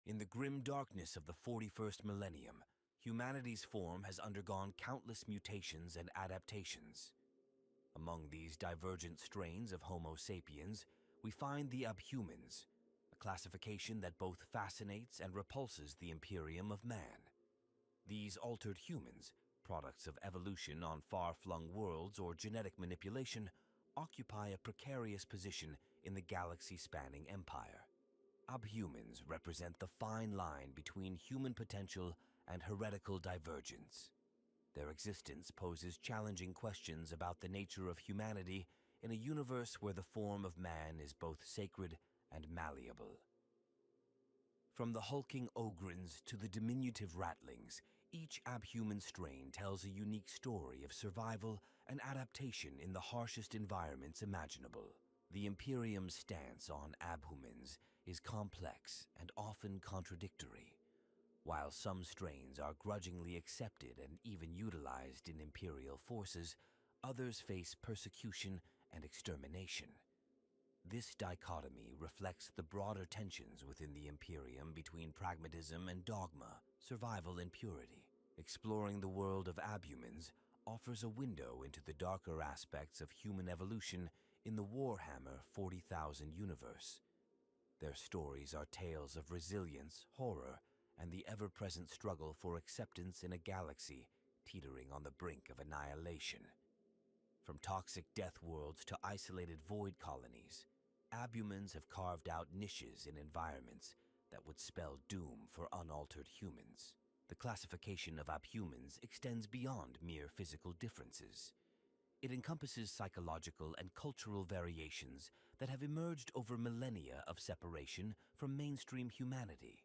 In the grim darkness of the 41st millennium, humanity's form has undergone countless mutations and adaptations. Among these divergent strains of Homo sapiens, we find the Abhumans, a classification that both fascinates and repulses the Imperium of man. These altered humans, products of evolution on far-flung worlds or genetic manipulation, occupy a precarious position in the galaxy-spanning empire. Abhumans represent the fine line between human potential and heretical divergence. Their existence poses challenging questions about the nature of humanity in a universe where the form of man is both sacred and malleable. From the hulking ogrins to the diminutive ratlings, each Abhuman strain tells a unique story of survival and adaptation in the harshest environments imaginable. The Imperium's stance on Abhumans is complex and often contradictory. While some strains are grudgingly accepted and even utilized in Imperial forces, others face persecution and extermination. This dichotomy reflects the broader tensions within the Imperium between pragmatism and dogma, survival and purity. Exploring the world of Abhumans offers a window into the darker aspects of human evolution in the Warhammer 40,000 universe. Their stories are tales of resilience, horror, and the ever-present struggle for acceptance in a galaxy teetering on the brink of annihilation. From toxic death worlds to isolated void colonies, Abhumans have carved out niches in environments that would spell doom for unaltered humans. The classification of Abhumans extends beyond mere physical differences. It encompasses psychological and cultural variations that have emerged over millennia of separation from mainstream humanity.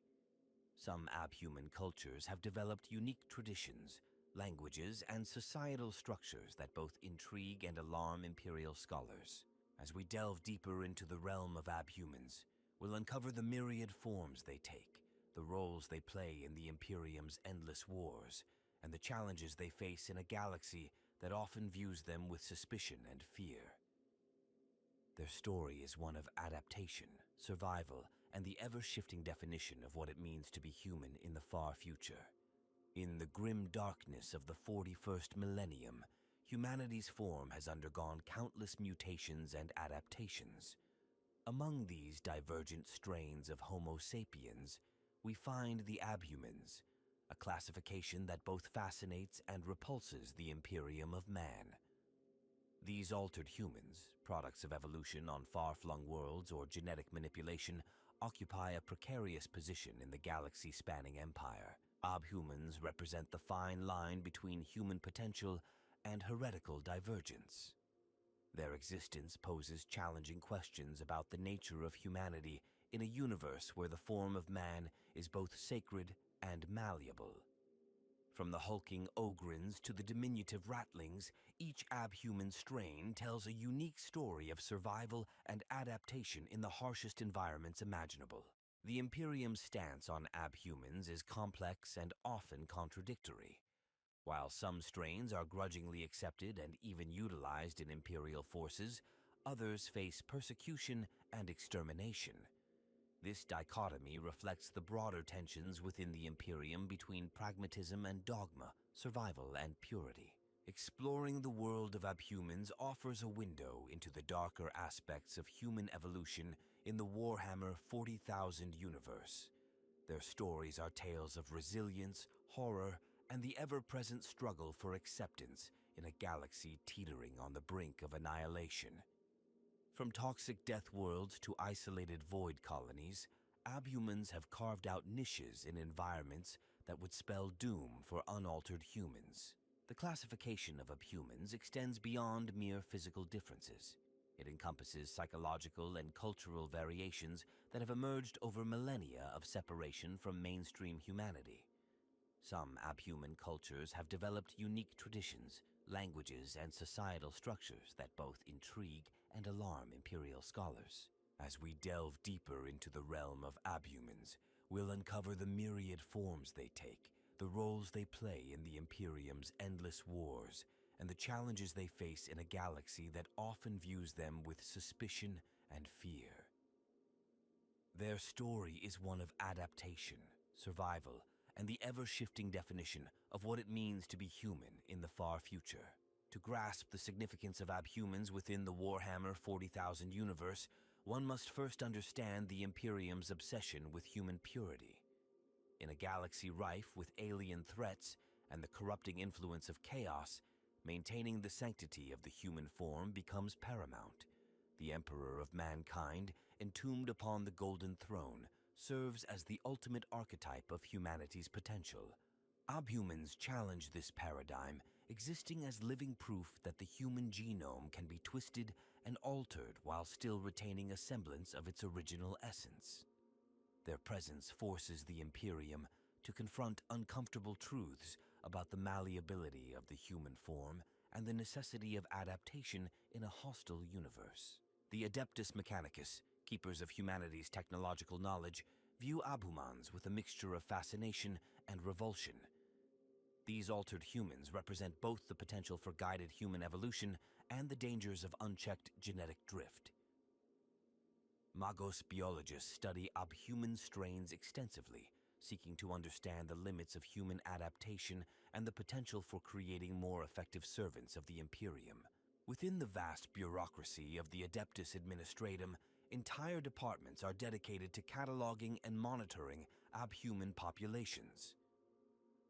Some Abhuman cultures have developed unique traditions, languages, and societal structures that both intrigue and alarm Imperial scholars. As we delve deeper into the realm of Abhumans, we'll uncover the myriad forms they take, the roles they play in the Imperium's endless wars, and the challenges they face in a galaxy that often views them with suspicion and fear. Their story is one of adaptation, survival, and the ever-shifting definition of what it means to be human in the far future. In the grim darkness of the 41st millennium, humanity's form has undergone countless mutations and adaptations. Among these divergent strains of Homo sapiens, we find the Abhumans, a classification that both fascinates and repulses the Imperium of man. These altered humans, products of evolution on far-flung worlds or genetic manipulation, occupy a precarious position in the galaxy-spanning empire. Abhumans represent the fine line between human potential and heretical divergence. Their existence poses challenging questions about the nature of humanity in a universe where the form of man is both sacred and malleable. From the hulking ogrins to the diminutive ratlings, each Abhuman strain tells a unique story of survival and adaptation in the harshest environments imaginable. The Imperium's stance on Abhumans is complex and often contradictory. While some strains are grudgingly accepted and even utilized in Imperial forces, others face persecution and extermination. This dichotomy reflects the broader tensions within the Imperium between pragmatism and dogma, survival and purity. Exploring the world of Abhumans offers a window into the darker aspects of human evolution in the Warhammer 40,000 universe. Their stories are tales of resilience, horror, and the ever-present struggle for acceptance in a galaxy teetering on the brink of annihilation. From toxic death worlds to isolated void colonies, Abhumans have carved out niches in environments that would spell doom for unaltered humans. The classification of Abhumans extends beyond mere physical differences. It encompasses psychological and cultural variations that have emerged over millennia of separation from mainstream humanity. Some Abhuman cultures have developed unique traditions, languages, and societal structures that both intrigue and alarm Imperial scholars. As we delve deeper into the realm of Abhumans, we'll uncover the myriad forms they take, the roles they play in the Imperium's endless wars, and the challenges they face in a galaxy that often views them with suspicion and fear. Their story is one of adaptation, survival, and the ever-shifting definition of what it means to be human in the far future. To grasp the significance of Abhumans within the Warhammer 40,000 universe, one must first understand the Imperium's obsession with human purity. In a galaxy rife with alien threats and the corrupting influence of chaos, maintaining the sanctity of the human form becomes paramount. The Emperor of mankind, entombed upon the Golden Throne, serves as the ultimate archetype of humanity's potential. Abhumans challenge this paradigm, existing as living proof that the human genome can be twisted and altered while still retaining a semblance of its original essence. Their presence forces the Imperium to confront uncomfortable truths about the malleability of the human form and the necessity of adaptation in a hostile universe. The Adeptus Mechanicus, keepers of humanity's technological knowledge, view Abhumans with a mixture of fascination and revulsion. These altered humans represent both the potential for guided human evolution and the dangers of unchecked genetic drift. Magos biologists study Abhuman strains extensively, seeking to understand the limits of human adaptation and the potential for creating more effective servants of the Imperium. Within the vast bureaucracy of the Adeptus Administratum, entire departments are dedicated to cataloging and monitoring Abhuman populations.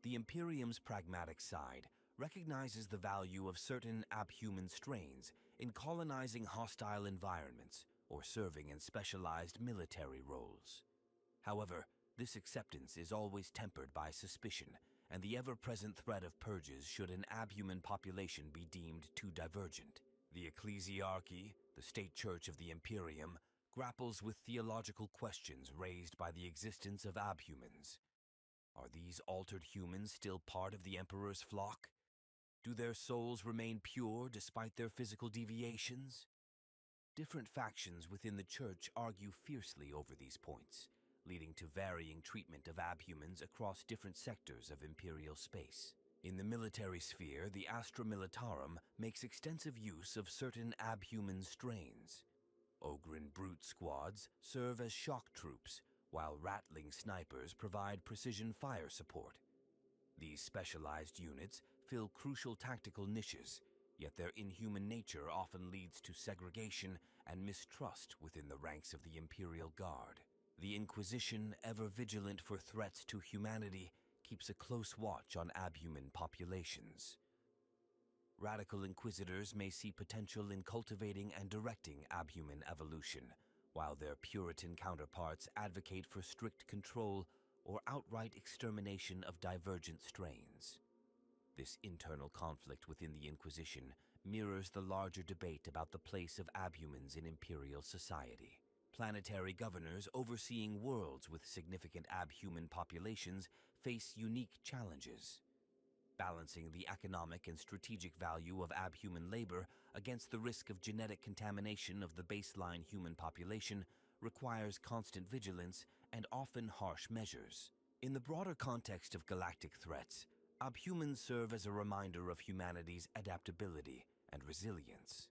The Imperium's pragmatic side recognizes the value of certain Abhuman strains in colonizing hostile environments or serving in specialized military roles. However, this acceptance is always tempered by suspicion and the ever-present threat of purges should an Abhuman population be deemed too divergent. The ecclesiarchy, the state church of the Imperium, grapples with theological questions raised by the existence of Abhumans. Are these altered humans still part of the Emperor's flock? Do their souls remain pure despite their physical deviations? Different factions within the church argue fiercely over these points, leading to varying treatment of Abhumans across different sectors of Imperial space. In the military sphere, the Astra Militarum makes extensive use of certain Abhuman strains. Ogren brute squads serve as shock troops, while Ratling snipers provide precision fire support. These specialized units fill crucial tactical niches, yet their inhuman nature often leads to segregation and mistrust within the ranks of the Imperial Guard. The Inquisition, ever vigilant for threats to humanity, keeps a close watch on Abhuman populations. Radical inquisitors may see potential in cultivating and directing Abhuman evolution, while their Puritan counterparts advocate for strict control or outright extermination of divergent strains. This internal conflict within the Inquisition mirrors the larger debate about the place of Abhumans in imperial society. Planetary governors overseeing worlds with significant Abhuman populations face unique challenges. Balancing the economic and strategic value of Abhuman labor against the risk of genetic contamination of the baseline human population requires constant vigilance and often harsh measures. In the broader context of galactic threats, Abhumans serve as a reminder of humanity's adaptability and resilience.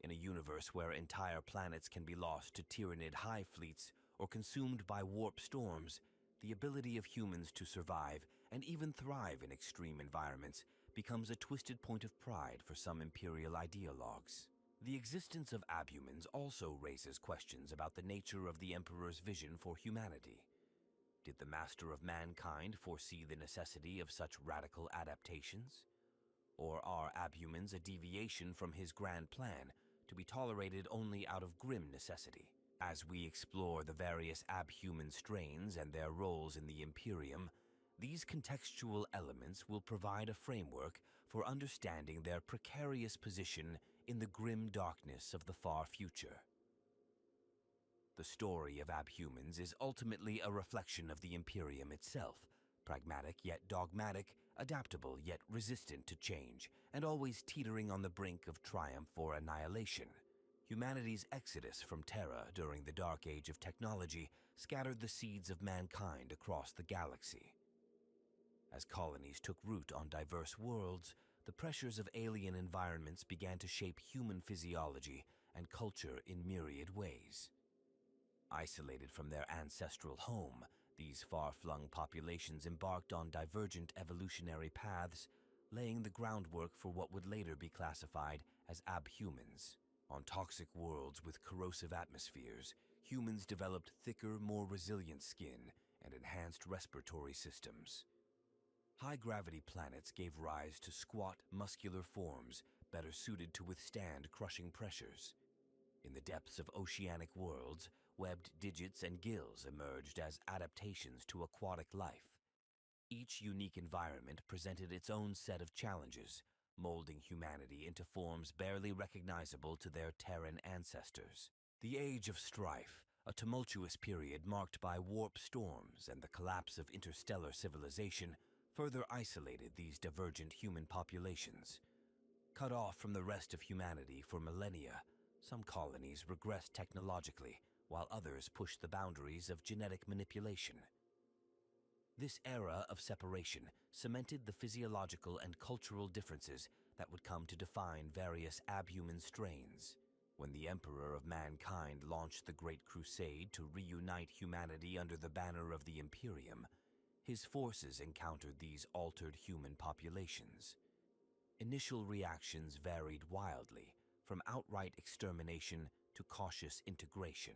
In a universe where entire planets can be lost to Tyranid hive fleets or consumed by warp storms, the ability of humans to survive and even thrive in extreme environments becomes a twisted point of pride for some Imperial ideologues. The existence of Abhumans also raises questions about the nature of the Emperor's vision for humanity. Did the Master of Mankind foresee the necessity of such radical adaptations? Or are Abhumans a deviation from his grand plan, to be tolerated only out of grim necessity? As we explore the various Abhuman strains and their roles in the Imperium, these contextual elements will provide a framework for understanding their precarious position in the grim darkness of the far future. The story of Abhumans is ultimately a reflection of the Imperium itself, pragmatic yet dogmatic, adaptable yet resistant to change, and always teetering on the brink of triumph or annihilation. Humanity's exodus from Terra during the Dark Age of technology scattered the seeds of mankind across the galaxy. As colonies took root on diverse worlds, the pressures of alien environments began to shape human physiology and culture in myriad ways. Isolated from their ancestral home, these far-flung populations embarked on divergent evolutionary paths, laying the groundwork for what would later be classified as Abhumans. On toxic worlds with corrosive atmospheres, humans developed thicker, more resilient skin and enhanced respiratory systems. High-gravity planets gave rise to squat, muscular forms better suited to withstand crushing pressures. In the depths of oceanic worlds, webbed digits and gills emerged as adaptations to aquatic life. Each unique environment presented its own set of challenges, molding humanity into forms barely recognizable to their Terran ancestors. The Age of Strife, a tumultuous period marked by warp storms and the collapse of interstellar civilization, further isolated these divergent human populations. Cut off from the rest of humanity for millennia, some colonies regressed technologically, while others pushed the boundaries of genetic manipulation. This era of separation cemented the physiological and cultural differences that would come to define various Abhuman strains. When the Emperor of Mankind launched the Great Crusade to reunite humanity under the banner of the Imperium, his forces encountered these altered human populations. Initial reactions varied wildly, from outright extermination to cautious integration.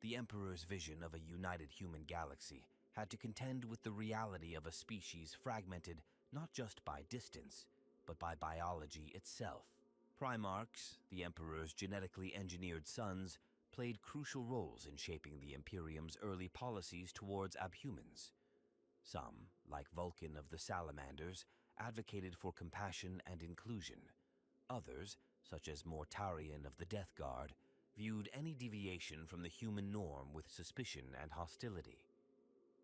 The Emperor's vision of a united human galaxy had to contend with the reality of a species fragmented not just by distance, but by biology itself. Primarchs, the Emperor's genetically engineered sons, played crucial roles in shaping the Imperium's early policies towards Abhumans. Some, like Vulcan of the Salamanders, advocated for compassion and inclusion. Others, such as Mortarion of the Death Guard, viewed any deviation from the human norm with suspicion and hostility.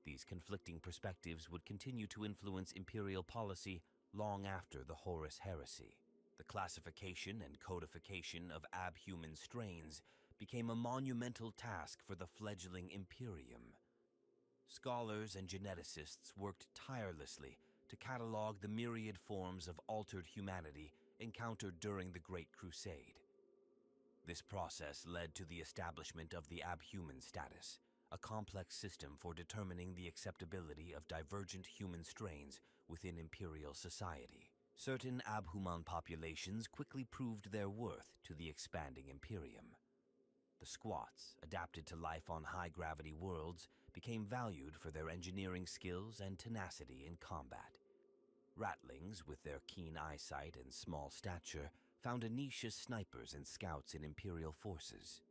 These conflicting perspectives would continue to influence imperial policy long after the Horus Heresy. The classification and codification of Abhuman strains became a monumental task for the fledgling Imperium. Scholars and geneticists worked tirelessly to catalog the myriad forms of altered humanity encountered during the Great Crusade. This process led to the establishment of the Abhuman status, a complex system for determining the acceptability of divergent human strains within imperial society. Certain Abhuman populations quickly proved their worth to the expanding Imperium. The squats, adapted to life on high-gravity worlds, became valued for their engineering skills and tenacity in combat. Ratlings, with their keen eyesight and small stature, found a niche as snipers and scouts in Imperial forces.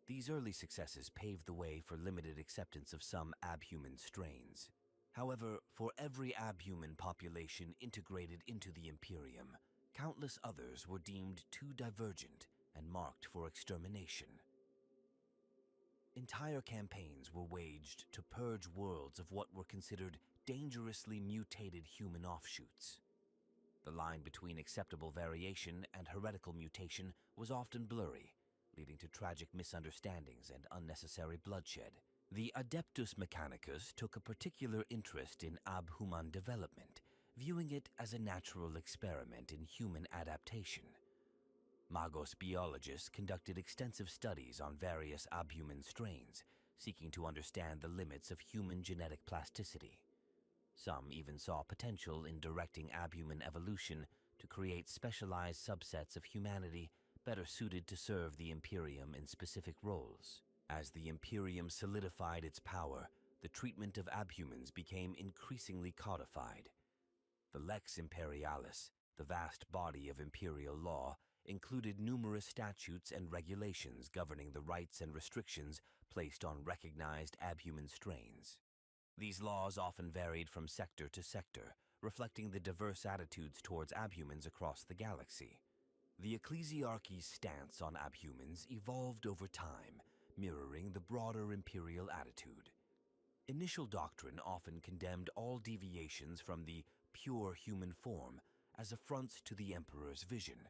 These early successes paved the way for limited acceptance of some Abhuman strains. However, for every Abhuman population integrated into the Imperium, countless others were deemed too divergent and marked for extermination. Entire campaigns were waged to purge worlds of what were considered dangerously mutated human offshoots. The line between acceptable variation and heretical mutation was often blurry, leading to tragic misunderstandings and unnecessary bloodshed. The Adeptus Mechanicus took a particular interest in Abhuman development, viewing it as a natural experiment in human adaptation. Magos biologists conducted extensive studies on various Abhuman strains, seeking to understand the limits of human genetic plasticity. Some even saw potential in directing Abhuman evolution to create specialized subsets of humanity better suited to serve the Imperium in specific roles. As the Imperium solidified its power, the treatment of Abhumans became increasingly codified. The Lex Imperialis, the vast body of imperial law, included numerous statutes and regulations governing the rights and restrictions placed on recognized Abhuman strains. These laws often varied from sector to sector, reflecting the diverse attitudes towards Abhumans across the galaxy. The ecclesiarchy's stance on Abhumans evolved over time, mirroring the broader imperial attitude. Initial doctrine often condemned all deviations from the pure human form as affronts to the emperor's vision.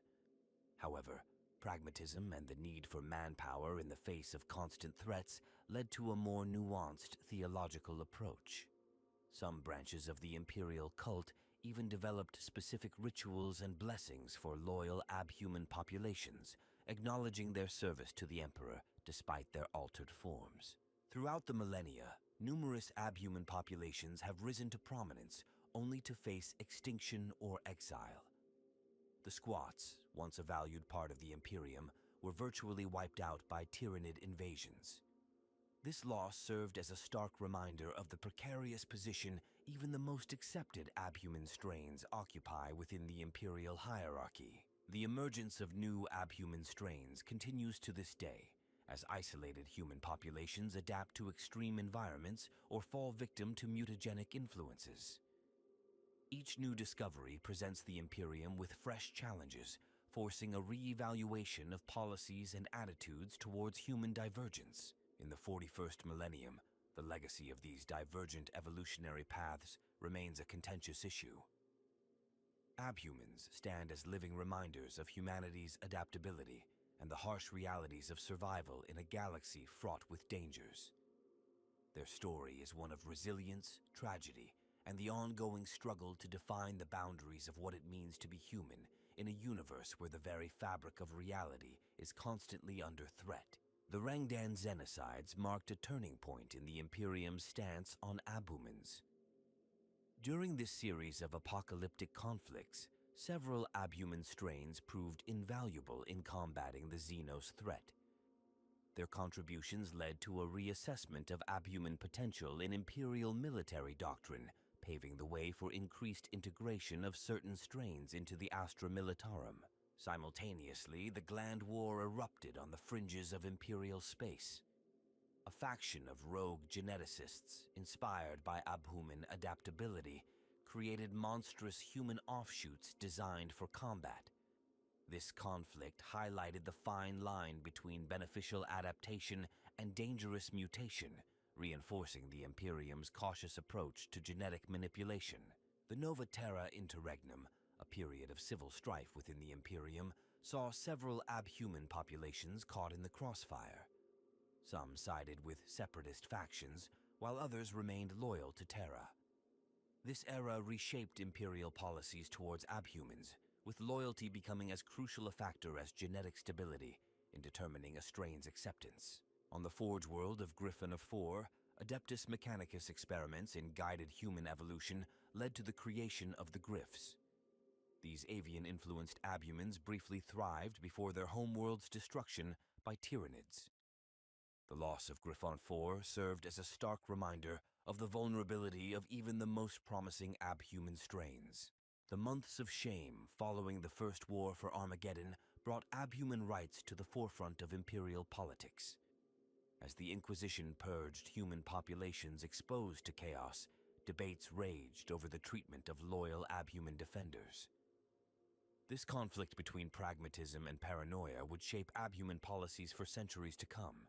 However, pragmatism and the need for manpower in the face of constant threats led to a more nuanced theological approach. Some branches of the imperial cult even developed specific rituals and blessings for loyal Abhuman populations, acknowledging their service to the emperor despite their altered forms. Throughout the millennia, numerous Abhuman populations have risen to prominence only to face extinction or exile. The Squats, once a valued part of the Imperium, were virtually wiped out by Tyranid invasions. This loss served as a stark reminder of the precarious position even the most accepted Abhuman strains occupy within the Imperial hierarchy. The emergence of new Abhuman strains continues to this day, as isolated human populations adapt to extreme environments or fall victim to mutagenic influences. Each new discovery presents the Imperium with fresh challenges, forcing a re-evaluation of policies and attitudes towards human divergence. In the 41st Millennium, the legacy of these divergent evolutionary paths remains a contentious issue. Abhumans stand as living reminders of humanity's adaptability and the harsh realities of survival in a galaxy fraught with dangers. Their story is one of resilience, tragedy, and the ongoing struggle to define the boundaries of what it means to be human in a universe where the very fabric of reality is constantly under threat. The Rangdan Genocides marked a turning point in the Imperium's stance on Abhumans. During this series of apocalyptic conflicts, several Abhuman strains proved invaluable in combating the Xenos threat. Their contributions led to a reassessment of Abhuman potential in Imperial military doctrine, paving the way for increased integration of certain strains into the Astra Militarum. Simultaneously, the Gland War erupted on the fringes of Imperial space. A faction of rogue geneticists, inspired by Abhuman adaptability, created monstrous human offshoots designed for combat. This conflict highlighted the fine line between beneficial adaptation and dangerous mutation, reinforcing the Imperium's cautious approach to genetic manipulation. The Nova Terra Interregnum, a period of civil strife within the Imperium, saw several Abhuman populations caught in the crossfire. Some sided with separatist factions, while others remained loyal to Terra. This era reshaped Imperial policies towards Abhumans, with loyalty becoming as crucial a factor as genetic stability in determining a strain's acceptance. On the Forge world of Griffin of 4, Adeptus Mechanicus experiments in guided human evolution led to the creation of the Gryphs. These avian-influenced Abhumans briefly thrived before their homeworld's destruction by Tyranids. The loss of Griffon 4 served as a stark reminder of the vulnerability of even the most promising Abhuman strains. The months of shame following the First War for Armageddon brought Abhuman rights to the forefront of Imperial politics. As the Inquisition purged human populations exposed to chaos, debates raged over the treatment of loyal Abhuman defenders. This conflict between pragmatism and paranoia would shape Abhuman policies for centuries to come.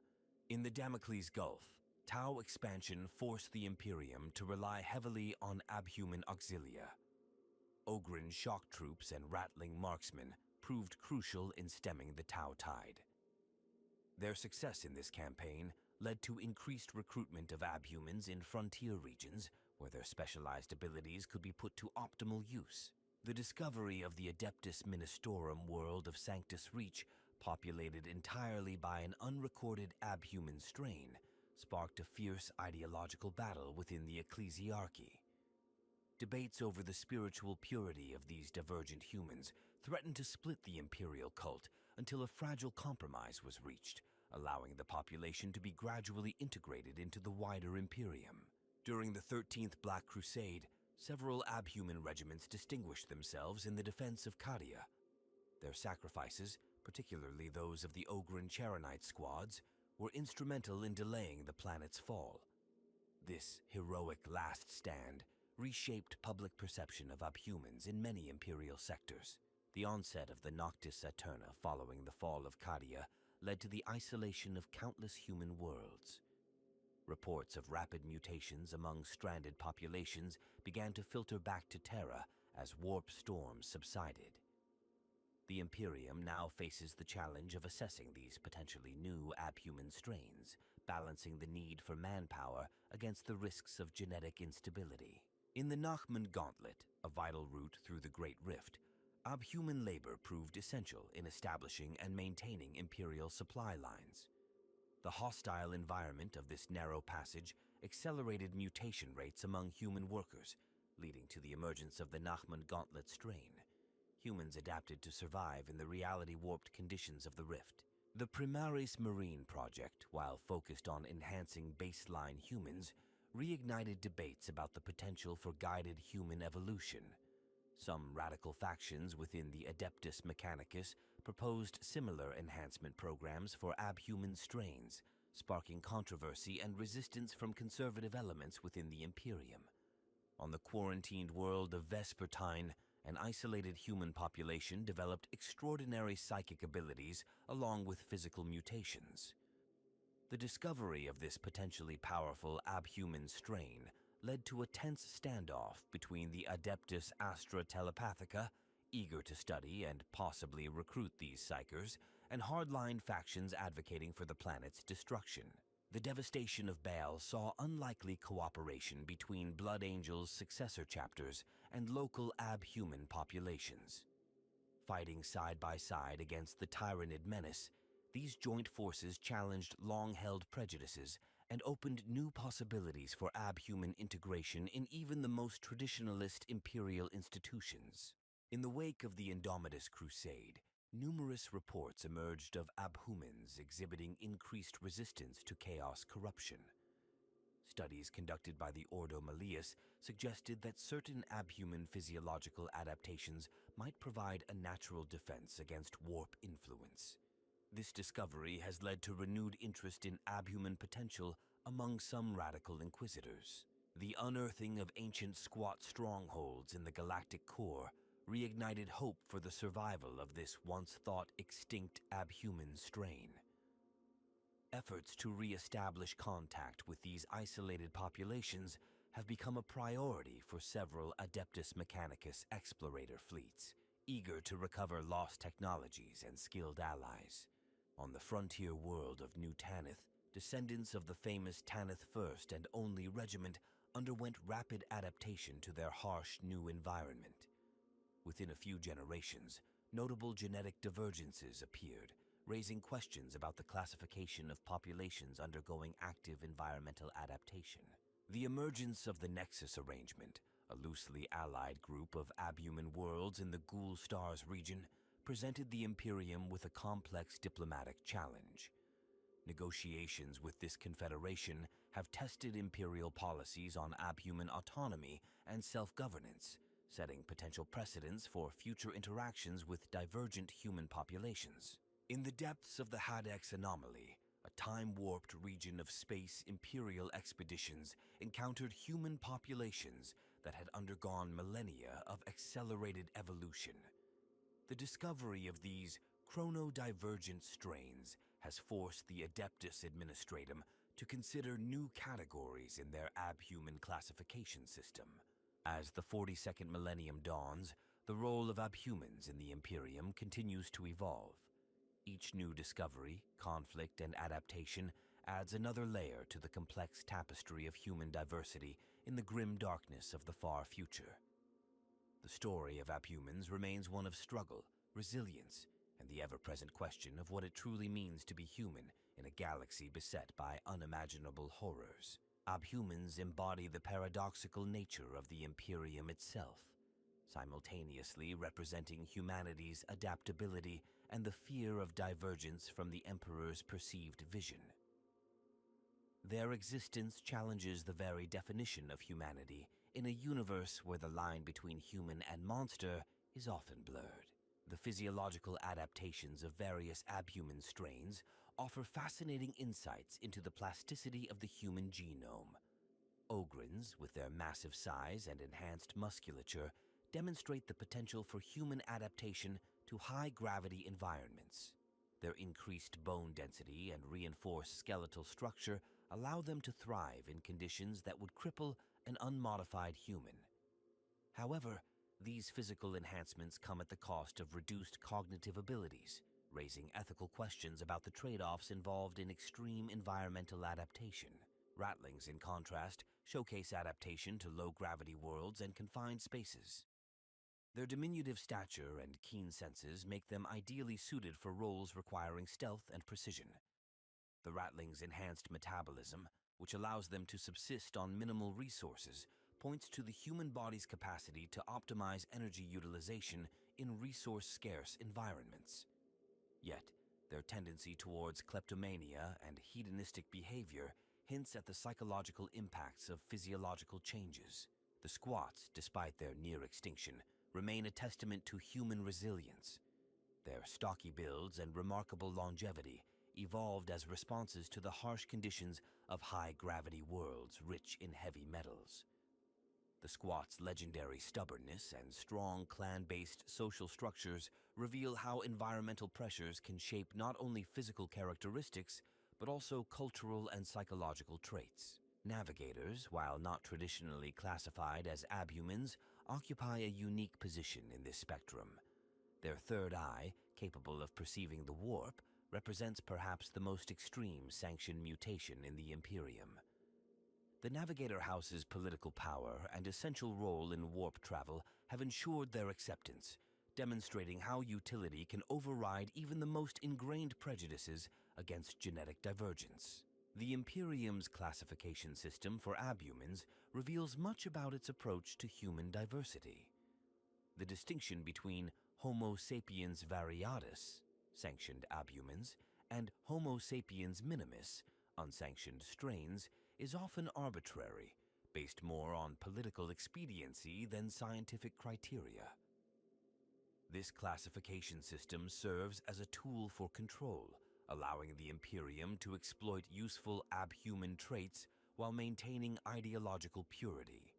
In the Damocles Gulf, Tau expansion forced the Imperium to rely heavily on Abhuman auxilia. Ogren shock troops and rattling marksmen proved crucial in stemming the Tau tide. Their success in this campaign led to increased recruitment of Abhumans in frontier regions where their specialized abilities could be put to optimal use. The discovery of the Adeptus Ministorum world of Sanctus Reach, populated entirely by an unrecorded Abhuman strain, sparked a fierce ideological battle within the ecclesiarchy. Debates over the spiritual purity of these divergent humans threatened to split the imperial cult until a fragile compromise was reached, allowing the population to be gradually integrated into the wider Imperium. During the 13th Black Crusade, several Abhuman regiments distinguished themselves in the defense of Cadia. Their sacrifices, particularly those of the Ogren Charonite squads, were instrumental in delaying the planet's fall. This heroic last stand reshaped public perception of Abhumans in many Imperial sectors. The onset of the Noctis Aeterna following the fall of Cadia led to the isolation of countless human worlds. Reports of rapid mutations among stranded populations began to filter back to Terra as warp storms subsided. The Imperium now faces the challenge of assessing these potentially new Abhuman strains, balancing the need for manpower against the risks of genetic instability. In the Nachman Gauntlet, a vital route through the Great Rift, Abhuman labor proved essential in establishing and maintaining Imperial supply lines. The hostile environment of this narrow passage accelerated mutation rates among human workers, leading to the emergence of the Nachman Gauntlet strain. Humans adapted to survive in the reality-warped conditions of the rift. The Primaris Marine project, while focused on enhancing baseline humans, reignited debates about the potential for guided human evolution. Some radical factions within the Adeptus Mechanicus proposed similar enhancement programs for abhuman strains, sparking controversy and resistance from conservative elements within the Imperium. On the quarantined world of Vespertine, an isolated human population developed extraordinary psychic abilities along with physical mutations. The discovery of this potentially powerful abhuman strain led to a tense standoff between the Adeptus Astra Telepathica, eager to study and possibly recruit these psychers, and hardline factions advocating for the planet's destruction. The devastation of Baal saw unlikely cooperation between Blood Angel's successor chapters and local abhuman populations. Fighting side by side against the Tyrannid menace, these joint forces challenged long-held prejudices and opened new possibilities for abhuman integration in even the most traditionalist imperial institutions. In the wake of the Indomitus Crusade, numerous reports emerged of Abhumans exhibiting increased resistance to chaos corruption. Studies conducted by the Ordo Malleus suggested that certain abhuman physiological adaptations might provide a natural defense against warp influence. This discovery has led to renewed interest in abhuman potential among some radical inquisitors. The unearthing of ancient squat strongholds in the galactic core reignited hope for the survival of this once-thought extinct abhuman strain. Efforts to re-establish contact with these isolated populations have become a priority for several Adeptus Mechanicus explorator fleets, eager to recover lost technologies and skilled allies. On the frontier world of New Tanith, descendants of the famous Tanith First and Only Regiment underwent rapid adaptation to their harsh new environment. Within a few generations, notable genetic divergences appeared, raising questions about the classification of populations undergoing active environmental adaptation. The emergence of the Nexus Arrangement, a loosely allied group of abhuman worlds in the Ghoul Stars region, presented the Imperium with a complex diplomatic challenge. Negotiations with this confederation have tested Imperial policies on abhuman autonomy and self-governance, setting potential precedents for future interactions with divergent human populations. In the depths of the Hadex anomaly, a time-warped region of space Imperial expeditions encountered human populations that had undergone millennia of accelerated evolution. The discovery of these chronodivergent strains has forced the Adeptus Administratum to consider new categories in their abhuman classification system. As the 42nd Millennium dawns, the role of abhumans in the Imperium continues to evolve. Each new discovery, conflict, and adaptation adds another layer to the complex tapestry of human diversity in the grim darkness of the far future. The story of abhumans remains one of struggle, resilience, and the ever-present question of what it truly means to be human in a galaxy beset by unimaginable horrors. Abhumans embody the paradoxical nature of the Imperium itself, simultaneously representing humanity's adaptability and the fear of divergence from the Emperor's perceived vision. Their existence challenges the very definition of humanity in a universe where the line between human and monster is often blurred. The physiological adaptations of various abhuman strains offer fascinating insights into the plasticity of the human genome. Ogrins, with their massive size and enhanced musculature, demonstrate the potential for human adaptation to high-gravity environments. Their increased bone density and reinforced skeletal structure allow them to thrive in conditions that would cripple an unmodified human. However, these physical enhancements come at the cost of reduced cognitive abilities, raising ethical questions about the trade-offs involved in extreme environmental adaptation. Ratlings, in contrast, showcase adaptation to low-gravity worlds and confined spaces. Their diminutive stature and keen senses make them ideally suited for roles requiring stealth and precision. The ratlings' enhanced metabolism, which allows them to subsist on minimal resources, points to the human body's capacity to optimize energy utilization in resource-scarce environments. Yet, their tendency towards kleptomania and hedonistic behavior hints at the psychological impacts of physiological changes. The squats, despite their near extinction, remain a testament to human resilience. Their stocky builds and remarkable longevity evolved as responses to the harsh conditions of high-gravity worlds rich in heavy metals. The squat's legendary stubbornness and strong clan-based social structures reveal how environmental pressures can shape not only physical characteristics, but also cultural and psychological traits. Navigators, while not traditionally classified as Abhumans, occupy a unique position in this spectrum. Their third eye, capable of perceiving the warp, represents perhaps the most extreme sanctioned mutation in the Imperium. The Navigator House's political power and essential role in warp travel have ensured their acceptance, demonstrating how utility can override even the most ingrained prejudices against genetic divergence. The Imperium's classification system for Abhumans reveals much about its approach to human diversity. The distinction between Homo sapiens variatus, sanctioned Abhumans, and Homo sapiens minimus, unsanctioned strains, is often arbitrary, based more on political expediency than scientific criteria. This classification system serves as a tool for control, allowing the Imperium to exploit useful abhuman traits while maintaining ideological purity.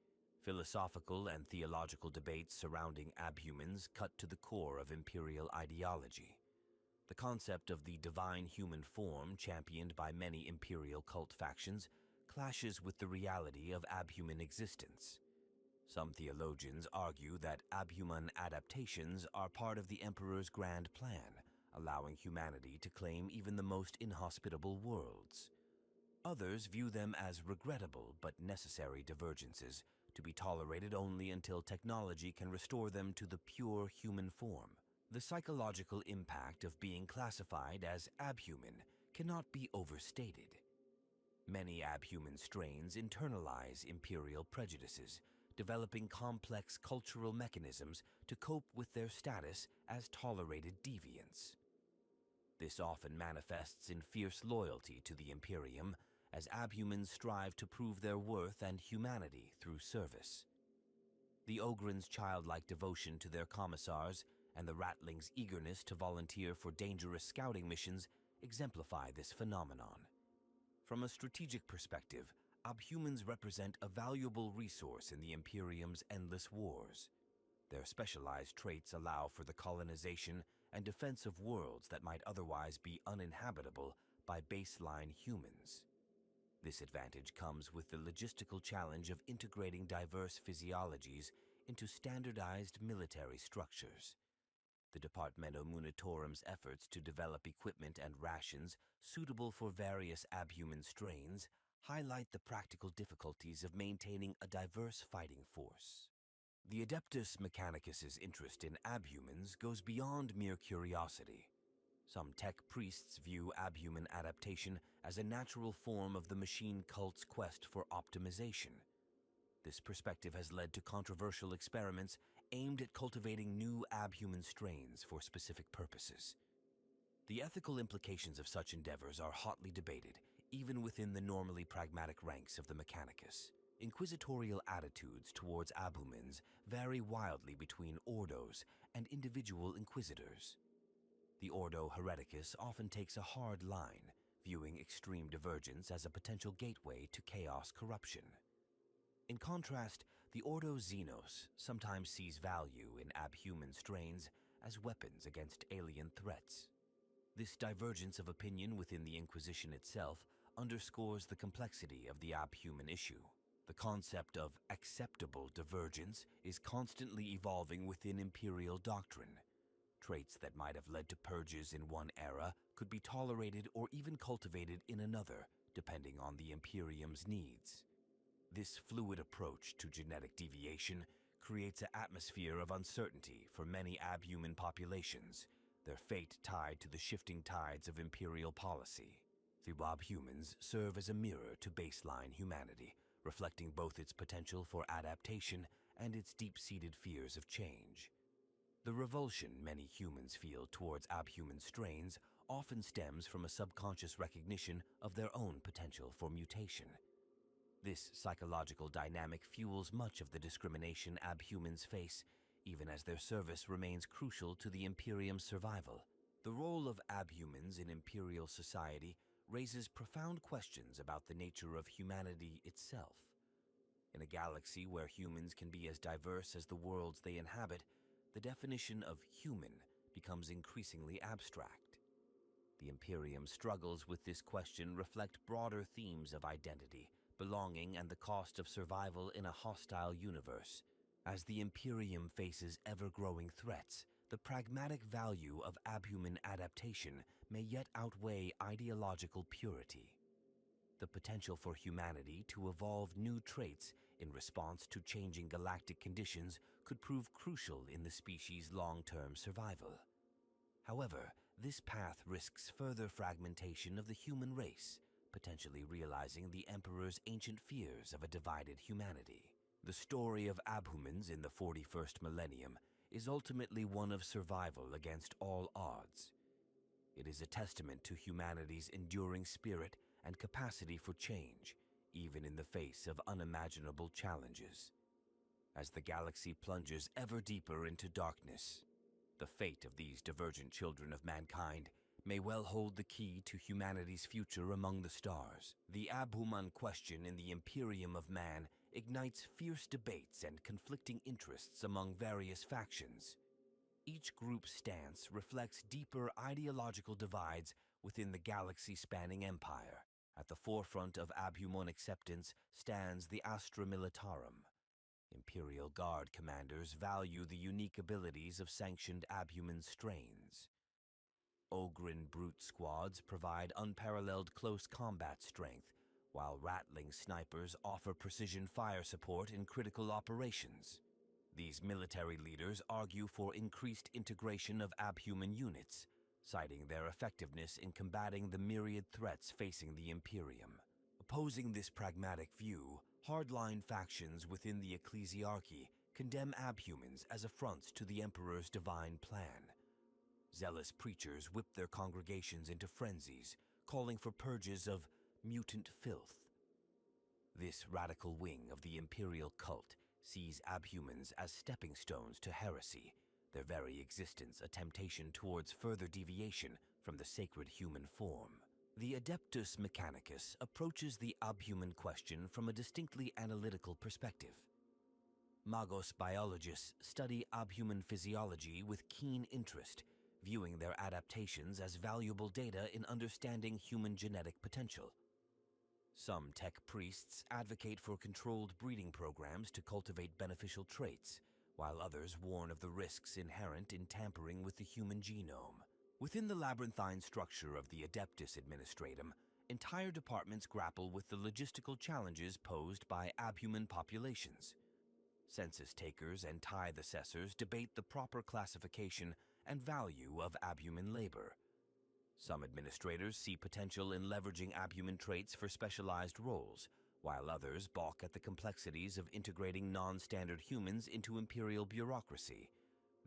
Philosophical and theological debates surrounding Abhumans cut to the core of Imperial ideology. The concept of the divine human form, championed by many Imperial cult factions, clashes with the reality of Abhuman existence. Some theologians argue that Abhuman adaptations are part of the Emperor's grand plan, allowing humanity to claim even the most inhospitable worlds. Others view them as regrettable but necessary divergences, to be tolerated only until technology can restore them to the pure human form. The psychological impact of being classified as Abhuman cannot be overstated. Many Abhuman strains internalize Imperial prejudices, developing complex cultural mechanisms to cope with their status as tolerated deviants. This often manifests in fierce loyalty to the Imperium, as Abhumans strive to prove their worth and humanity through service. The Ogrins' childlike devotion to their commissars and the Ratlings' eagerness to volunteer for dangerous scouting missions exemplify this phenomenon. From a strategic perspective, Abhumans represent a valuable resource in the Imperium's endless wars. Their specialized traits allow for the colonization and defense of worlds that might otherwise be uninhabitable by baseline humans. This advantage comes with the logistical challenge of integrating diverse physiologies into standardized military structures. The Departamento Munitorum's efforts to develop equipment and rations suitable for various Abhuman strains highlight the practical difficulties of maintaining a diverse fighting force. The Adeptus Mechanicus's interest in Abhumans goes beyond mere curiosity. Some tech priests view Abhuman adaptation as a natural form of the machine cult's quest for optimization. This perspective has led to controversial experiments aimed at cultivating new Abhuman strains for specific purposes. The ethical implications of such endeavors are hotly debated, even within the normally pragmatic ranks of the Mechanicus. Inquisitorial attitudes towards Abhumans vary wildly between ordos and individual inquisitors. The Ordo Hereticus often takes a hard line, viewing extreme divergence as a potential gateway to chaos corruption. In contrast, the Ordo Xenos sometimes sees value in Abhuman strains as weapons against alien threats. This divergence of opinion within the Inquisition itself underscores the complexity of the Abhuman issue. The concept of acceptable divergence is constantly evolving within Imperial doctrine. Traits that might have led to purges in one era could be tolerated or even cultivated in another, depending on the Imperium's needs. This fluid approach to genetic deviation creates an atmosphere of uncertainty for many Abhuman populations, their fate tied to the shifting tides of Imperial policy. The Abhumans serve as a mirror to baseline humanity, reflecting both its potential for adaptation and its deep-seated fears of change. The revulsion many humans feel towards Abhuman strains often stems from a subconscious recognition of their own potential for mutation. This psychological dynamic fuels much of the discrimination Abhumans face, even as their service remains crucial to the Imperium's survival. The role of Abhumans in Imperial society raises profound questions about the nature of humanity itself. In a galaxy where humans can be as diverse as the worlds they inhabit, the definition of human becomes increasingly abstract. The Imperium's struggles with this question reflect broader themes of identity, belonging, and the cost of survival in a hostile universe. As the Imperium faces ever-growing threats, the pragmatic value of Abhuman adaptation may yet outweigh ideological purity. The potential for humanity to evolve new traits in response to changing galactic conditions could prove crucial in the species' long-term survival. However, this path risks further fragmentation of the human race, potentially realizing the Emperor's ancient fears of a divided humanity. The story of Abhumans in the 41st Millennium is ultimately one of survival against all odds. It is a testament to humanity's enduring spirit and capacity for change, even in the face of unimaginable challenges. As the galaxy plunges ever deeper into darkness, the fate of these divergent children of mankind may well hold the key to humanity's future among the stars. The Abhuman question in the Imperium of Man ignites fierce debates and conflicting interests among various factions. Each group's stance reflects deeper ideological divides within the galaxy-spanning empire. At the forefront of Abhuman acceptance stands the Astra Militarum. Imperial Guard commanders value the unique abilities of sanctioned Abhuman strains. Ogren brute squads provide unparalleled close combat strength, while Ratling snipers offer precision fire support in critical operations. These military leaders argue for increased integration of Abhuman units, citing their effectiveness in combating the myriad threats facing the Imperium. Opposing this pragmatic view, hardline factions within the ecclesiarchy condemn Abhumans as affronts to the Emperor's divine plan. Zealous preachers whip their congregations into frenzies, calling for purges of mutant filth. This radical wing of the imperial cult sees Abhumans as stepping stones to heresy, their very existence a temptation towards further deviation from the sacred human form. The Adeptus Mechanicus approaches the Abhuman question from a distinctly analytical perspective. Magos biologists study Abhuman physiology with keen interest, viewing their adaptations as valuable data in understanding human genetic potential. Some tech priests advocate for controlled breeding programs to cultivate beneficial traits, while others warn of the risks inherent in tampering with the human genome. Within the labyrinthine structure of the Adeptus Administratum, entire departments grapple with the logistical challenges posed by Abhuman populations. Census takers and tithe assessors debate the proper classification and value of Abhuman labor. Some administrators see potential in leveraging Abhuman traits for specialized roles, while others balk at the complexities of integrating non-standard humans into imperial bureaucracy.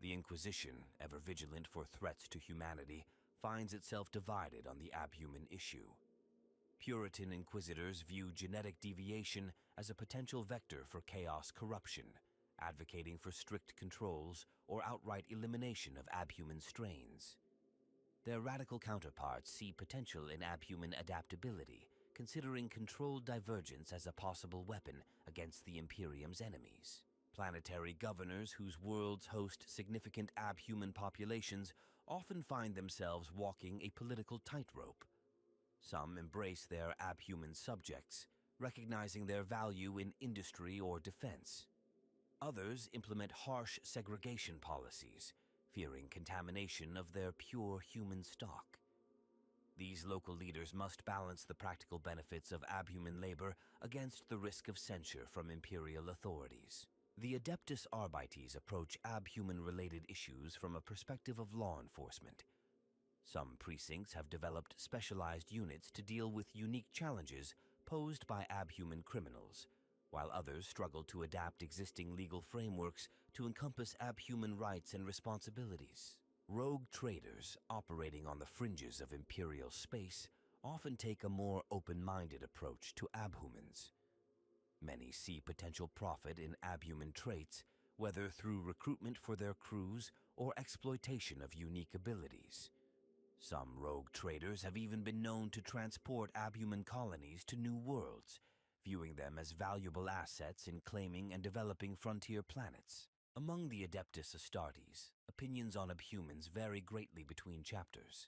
The Inquisition, ever vigilant for threats to humanity, finds itself divided on the Abhuman issue. Puritan inquisitors view genetic deviation as a potential vector for chaos corruption, advocating for strict controls or outright elimination of Abhuman strains. Their radical counterparts see potential in Abhuman adaptability, considering controlled divergence as a possible weapon against the Imperium's enemies. Planetary governors whose worlds host significant Abhuman populations often find themselves walking a political tightrope. Some embrace their Abhuman subjects, recognizing their value in industry or defense. Others implement harsh segregation policies, fearing contamination of their pure human stock. These local leaders must balance the practical benefits of Abhuman labor against the risk of censure from imperial authorities. The Adeptus Arbites approach Abhuman-related issues from a perspective of law enforcement. Some precincts have developed specialized units to deal with unique challenges posed by abhuman criminals, while others struggle to adapt existing legal frameworks to encompass abhuman rights and responsibilities. Rogue traders operating on the fringes of imperial space often take a more open-minded approach to abhumans. Many see potential profit in abhuman traits, whether through recruitment for their crews or exploitation of unique abilities. Some rogue traders have even been known to transport abhuman colonies to new worlds, viewing them as valuable assets in claiming and developing frontier planets. Among the Adeptus Astartes, opinions on Abhumans vary greatly between chapters.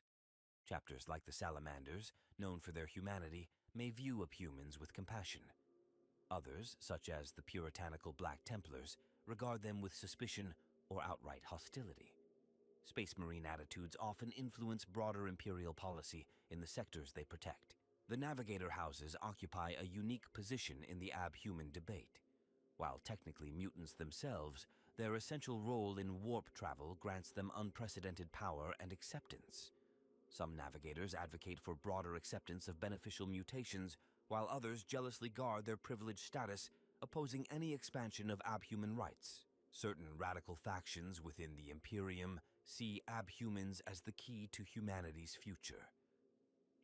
Chapters like the Salamanders, known for their humanity, may view Abhumans with compassion. Others, such as the puritanical Black Templars, regard them with suspicion or outright hostility. Space Marine attitudes often influence broader Imperial policy in the sectors they protect. The Navigator houses occupy a unique position in the abhuman debate. While technically mutants themselves, their essential role in warp travel grants them unprecedented power and acceptance. Some Navigators advocate for broader acceptance of beneficial mutations, while others jealously guard their privileged status, opposing any expansion of abhuman rights. Certain radical factions within the Imperium see abhumans as the key to humanity's future.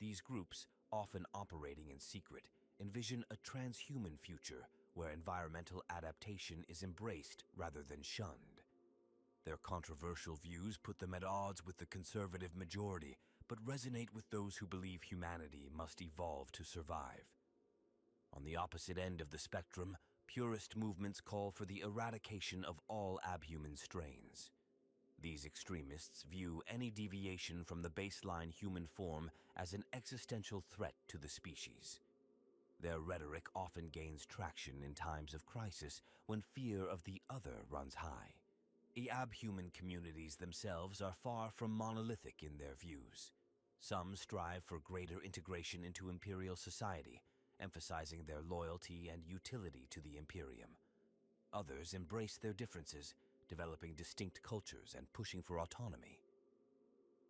These groups, often operating in secret, envision a transhuman future where environmental adaptation is embraced rather than shunned. Their controversial views put them at odds with the conservative majority, but resonate with those who believe humanity must evolve to survive. On the opposite end of the spectrum, purist movements call for the eradication of all abhuman strains. These extremists view any deviation from the baseline human form as an existential threat to the species. Their rhetoric often gains traction in times of crisis when fear of the other runs high. The abhuman communities themselves are far from monolithic in their views. Some strive for greater integration into Imperial society, emphasizing their loyalty and utility to the Imperium. Others embrace their differences, developing distinct cultures and pushing for autonomy.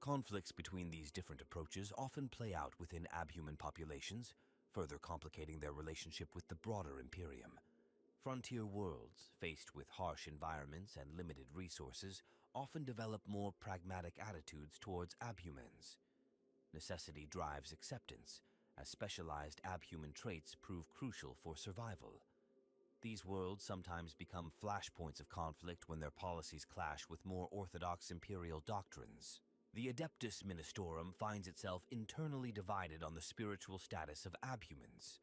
Conflicts between these different approaches often play out within abhuman populations, further complicating their relationship with the broader Imperium. Frontier worlds, faced with harsh environments and limited resources, often develop more pragmatic attitudes towards abhumans. Necessity drives acceptance, as specialized abhuman traits prove crucial for survival. These worlds sometimes become flashpoints of conflict when their policies clash with more orthodox imperial doctrines. The Adeptus Ministorum finds itself internally divided on the spiritual status of abhumans.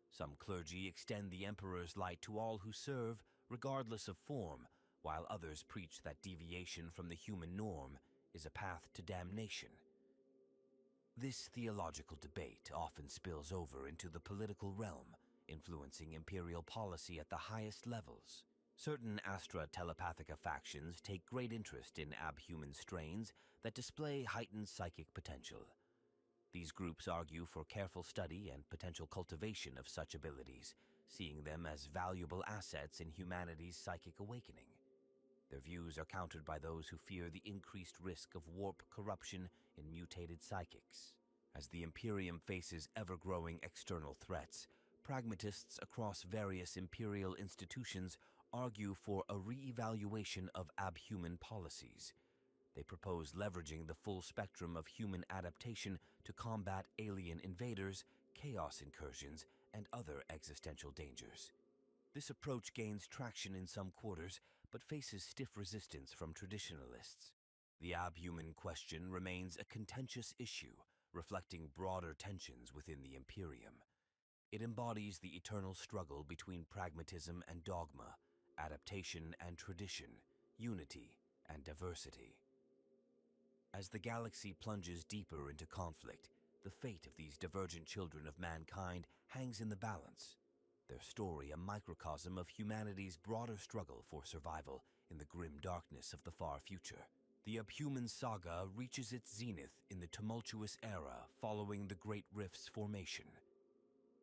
Some clergy extend the Emperor's light to all who serve, regardless of form, while others preach that deviation from the human norm is a path to damnation. This theological debate often spills over into the political realm, influencing imperial policy at the highest levels. Certain Astra Telepathica factions take great interest in abhuman strains that display heightened psychic potential. These groups argue for careful study and potential cultivation of such abilities, seeing them as valuable assets in humanity's psychic awakening. Their views are countered by those who fear the increased risk of warp corruption in mutated psychics. As the Imperium faces ever-growing external threats, pragmatists across various imperial institutions argue for a re-evaluation of abhuman policies. They propose leveraging the full spectrum of human adaptation to combat alien invaders, chaos incursions, and other existential dangers. This approach gains traction in some quarters, but faces stiff resistance from traditionalists. The abhuman question remains a contentious issue, reflecting broader tensions within the Imperium. It embodies the eternal struggle between pragmatism and dogma, adaptation and tradition, unity and diversity. As the galaxy plunges deeper into conflict, the fate of these divergent children of mankind hangs in the balance. Their story a microcosm of humanity's broader struggle for survival in the grim darkness of the far future. The Abhuman saga reaches its zenith in the tumultuous era following the Great Rift's formation.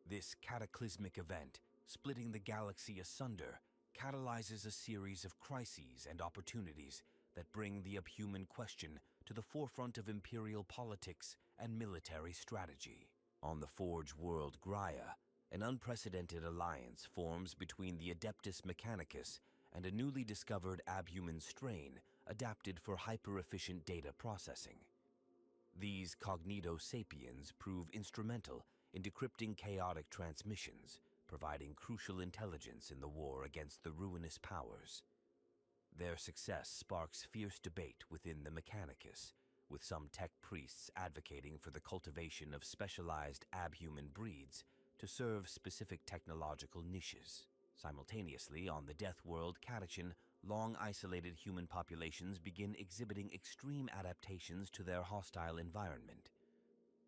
This cataclysmic event, splitting the galaxy asunder, catalyzes a series of crises and opportunities that bring the Abhuman question to the forefront of imperial politics and military strategy. On the Forge world Graia, an unprecedented alliance forms between the Adeptus Mechanicus and a newly discovered Abhuman strain adapted for hyper-efficient data processing. These cognito-sapiens prove instrumental in decrypting chaotic transmissions, providing crucial intelligence in the war against the ruinous powers. Their success sparks fierce debate within the Mechanicus, with some tech priests advocating for the cultivation of specialized abhuman breeds to serve specific technological niches. Simultaneously, on the Death World Catachan, long-isolated human populations begin exhibiting extreme adaptations to their hostile environment.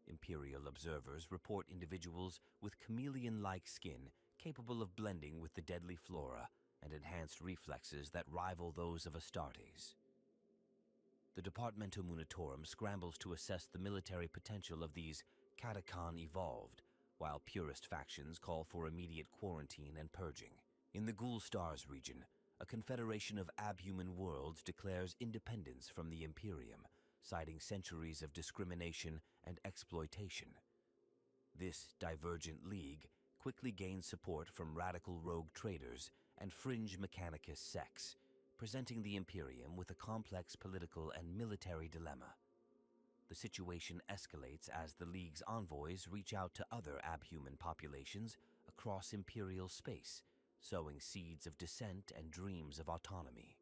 Imperial observers report individuals with chameleon-like skin capable of blending with the deadly flora and enhanced reflexes that rival those of astartes. The Departamento Munitorum scrambles to assess the military potential of these catachan evolved, while purist factions call for immediate quarantine and purging. In the Ghoul Stars region, a confederation of abhuman worlds declares independence from the Imperium, citing centuries of discrimination and exploitation. This divergent league quickly gains support from radical rogue traders and fringe Mechanicus sects, presenting the Imperium with a complex political and military dilemma. The situation escalates as the League's envoys reach out to other abhuman populations across Imperial space, sowing seeds of dissent and dreams of autonomy.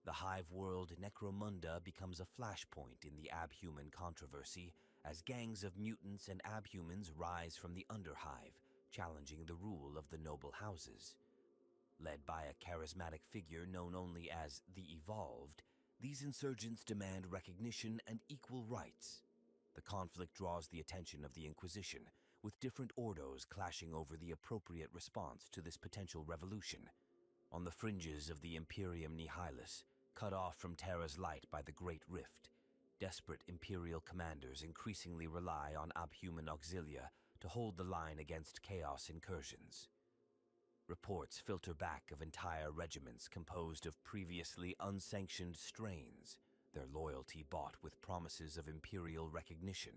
The hive world Necromunda becomes a flashpoint in the abhuman controversy as gangs of mutants and abhumans rise from the Underhive, challenging the rule of the noble houses. Led by a charismatic figure known only as the Evolved, these insurgents demand recognition and equal rights. The conflict draws the attention of the Inquisition, with different ordos clashing over the appropriate response to this potential revolution. On the fringes of the Imperium Nihilus, cut off from Terra's light by the Great Rift, desperate Imperial commanders increasingly rely on abhuman auxilia to hold the line against chaos incursions. Reports filter back of entire regiments composed of previously unsanctioned strains, their loyalty bought with promises of Imperial recognition.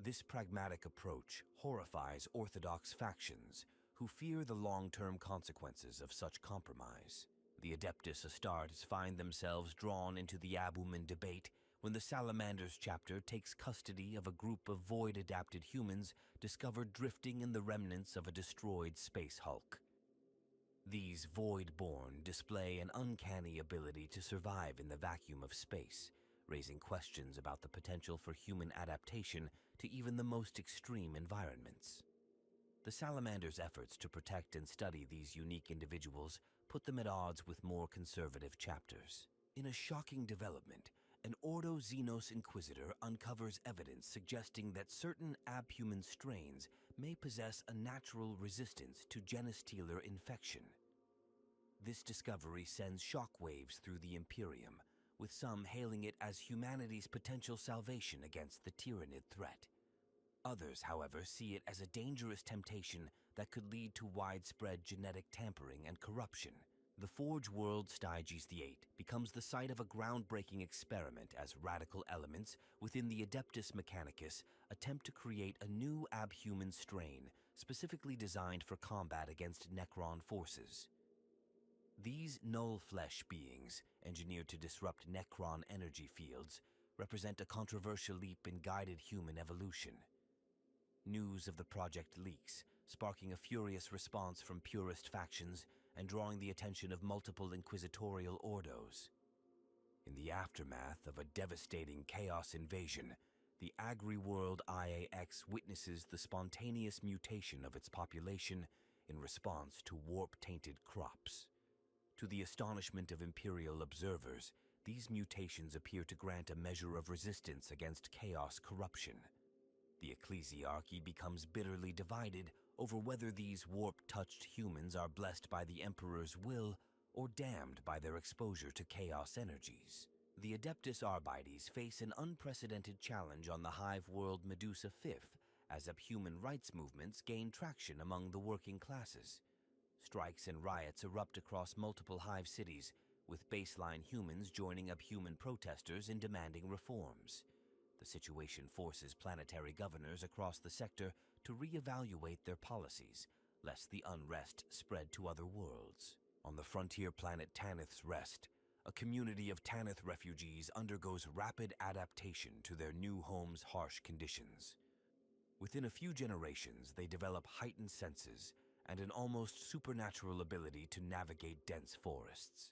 This pragmatic approach horrifies Orthodox factions who fear the long-term consequences of such compromise. The Adeptus Astartes find themselves drawn into the Abhuman debate when the Salamanders chapter takes custody of a group of void-adapted humans discovered drifting in the remnants of a destroyed space hulk. These void-born display an uncanny ability to survive in the vacuum of space, raising questions about the potential for human adaptation to even the most extreme environments. The Salamanders' efforts to protect and study these unique individuals put them at odds with more conservative chapters. In a shocking development, an Ordo Xenos Inquisitor uncovers evidence suggesting that certain abhuman strains may possess a natural resistance to genestealer infection. This discovery sends shockwaves through the Imperium, with some hailing it as humanity's potential salvation against the Tyranid threat. Others, however, see it as a dangerous temptation that could lead to widespread genetic tampering and corruption. The Forge world Styges VIII becomes the site of a groundbreaking experiment as radical elements within the Adeptus Mechanicus attempt to create a new abhuman strain specifically designed for combat against Necron forces. These null flesh beings, engineered to disrupt Necron energy fields, represent a controversial leap in guided human evolution. News of the project leaks, sparking a furious response from purist factions and drawing the attention of multiple inquisitorial ordos. In the aftermath of a devastating chaos invasion, the agri-world IAX witnesses the spontaneous mutation of its population in response to warp-tainted crops. To the astonishment of Imperial observers, these mutations appear to grant a measure of resistance against chaos corruption. The ecclesiarchy becomes bitterly divided over whether these warp-touched humans are blessed by the Emperor's will or damned by their exposure to chaos energies. The Adeptus Arbites face an unprecedented challenge on the hive world Medusa Fifth as abhuman rights movements gain traction among the working classes. Strikes and riots erupt across multiple hive cities, with baseline humans joining Abhuman protesters in demanding reforms. The situation forces planetary governors across the sector to reevaluate their policies, lest the unrest spread to other worlds. On the frontier planet Tanith's Rest, a community of Tanith refugees undergoes rapid adaptation to their new home's harsh conditions. Within a few generations, they develop heightened senses and an almost supernatural ability to navigate dense forests.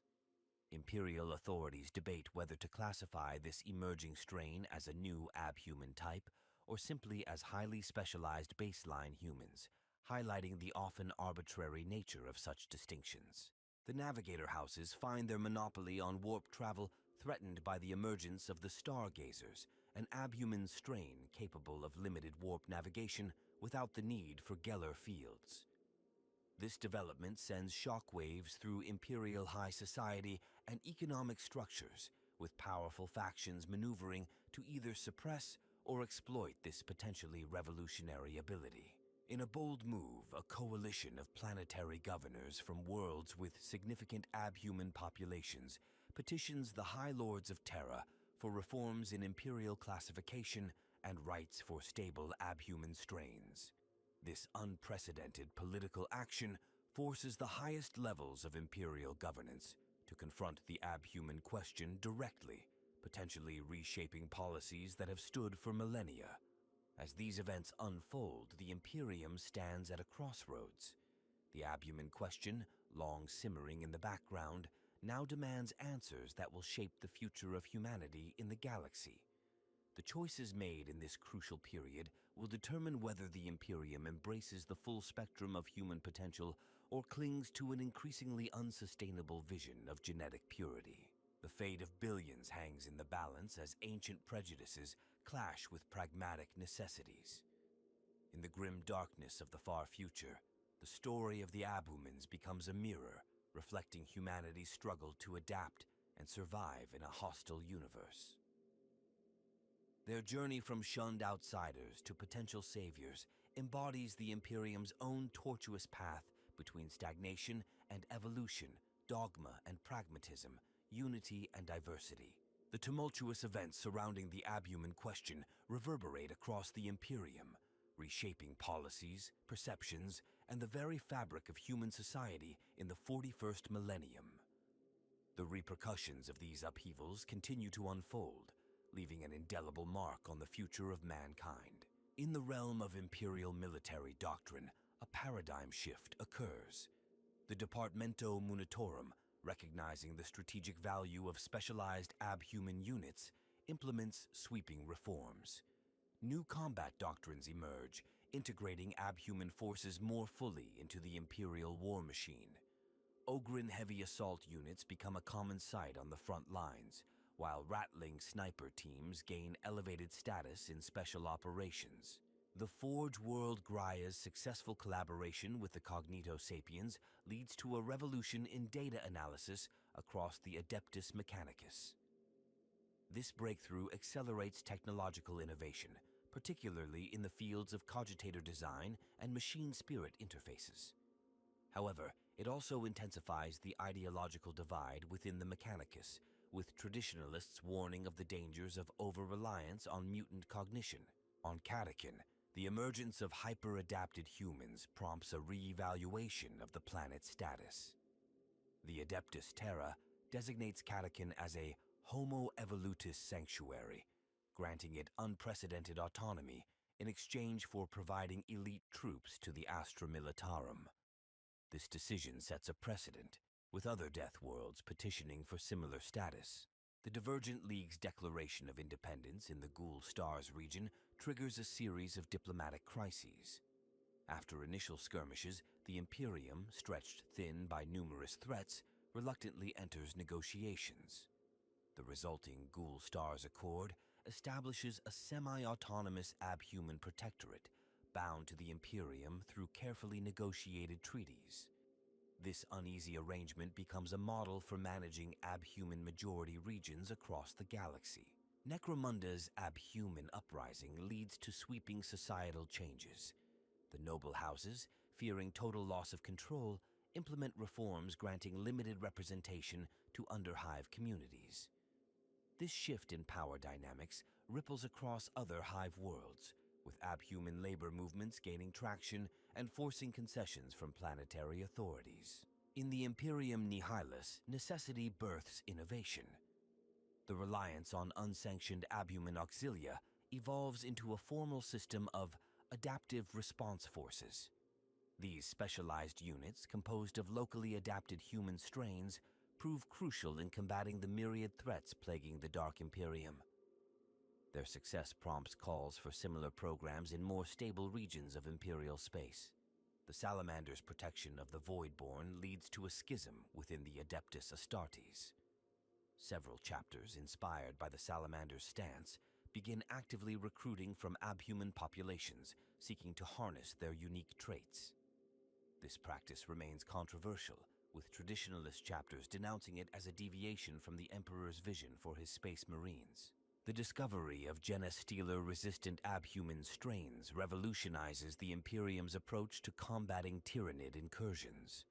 Imperial authorities debate whether to classify this emerging strain as a new abhuman type or simply as highly specialized baseline humans, highlighting the often arbitrary nature of such distinctions. The navigator houses find their monopoly on warp travel threatened by the emergence of the Stargazers, an abhuman strain capable of limited warp navigation without the need for Geller fields. This development sends shockwaves through Imperial high society and economic structures, with powerful factions maneuvering to either suppress or exploit this potentially revolutionary ability. In a bold move, a coalition of planetary governors from worlds with significant abhuman populations petitions the High Lords of Terra for reforms in Imperial classification and rights for stable abhuman strains. This unprecedented political action forces the highest levels of Imperial governance to confront the abhuman question directly, potentially reshaping policies that have stood for millennia. As these events unfold, the Imperium stands at a crossroads. The abhuman question, long simmering in the background, now demands answers that will shape the future of humanity in the galaxy. The choices made in this crucial period will determine whether the Imperium embraces the full spectrum of human potential or clings to an increasingly unsustainable vision of genetic purity. The fate of billions hangs in the balance as ancient prejudices clash with pragmatic necessities. In the grim darkness of the far future, the story of the Abhumans becomes a mirror, reflecting humanity's struggle to adapt and survive in a hostile universe. Their journey from shunned outsiders to potential saviors embodies the Imperium's own tortuous path between stagnation and evolution, dogma and pragmatism, unity and diversity. The tumultuous events surrounding the abhuman question reverberate across the Imperium, reshaping policies, perceptions, and the very fabric of human society in the 41st Millennium. The repercussions of these upheavals continue to unfold, leaving an indelible mark on the future of mankind. In the realm of Imperial military doctrine, a paradigm shift occurs. The Departamento Munitorum, recognizing the strategic value of specialized abhuman units, implements sweeping reforms. New combat doctrines emerge, integrating abhuman forces more fully into the Imperial war machine. Ogryn heavy assault units become a common sight on the front lines, while Ratling sniper teams gain elevated status in special operations. The Forge World Graia's successful collaboration with the Cognito Sapiens leads to a revolution in data analysis across the Adeptus Mechanicus. This breakthrough accelerates technological innovation, particularly in the fields of cogitator design and machine-spirit interfaces. However, it also intensifies the ideological divide within the Mechanicus, with traditionalists warning of the dangers of over-reliance on mutant cognition. On Catechin, the emergence of hyper-adapted humans prompts a re-evaluation of the planet's status. The Adeptus Terra designates Catechin as a Homo Evolutus sanctuary, granting it unprecedented autonomy in exchange for providing elite troops to the Astra Militarum. This decision sets a precedent, with other Death Worlds petitioning for similar status. The Divergent League's declaration of independence in the Ghoul Stars region triggers a series of diplomatic crises. After initial skirmishes, the Imperium, stretched thin by numerous threats, reluctantly enters negotiations. The resulting Ghoul Stars Accord establishes a semi-autonomous abhuman protectorate, bound to the Imperium through carefully negotiated treaties. This uneasy arrangement becomes a model for managing abhuman majority regions across the galaxy. Necromunda's abhuman uprising leads to sweeping societal changes. The noble houses, fearing total loss of control, implement reforms granting limited representation to underhive communities. This shift in power dynamics ripples across other hive worlds, with abhuman labor movements gaining traction and forcing concessions from planetary authorities. In the Imperium Nihilus, necessity births innovation. The reliance on unsanctioned abhuman auxilia evolves into a formal system of adaptive response forces. These specialized units, composed of locally adapted human strains, prove crucial in combating the myriad threats plaguing the Dark Imperium. Their success prompts calls for similar programs in more stable regions of Imperial space. The Salamander's protection of the Voidborn leads to a schism within the Adeptus Astartes. Several chapters, inspired by the Salamander's stance, begin actively recruiting from abhuman populations, seeking to harness their unique traits. This practice remains controversial, with traditionalist chapters denouncing it as a deviation from the Emperor's vision for his Space Marines. The discovery of genestealer-resistant abhuman strains revolutionizes the Imperium's approach to combating tyrannid incursions.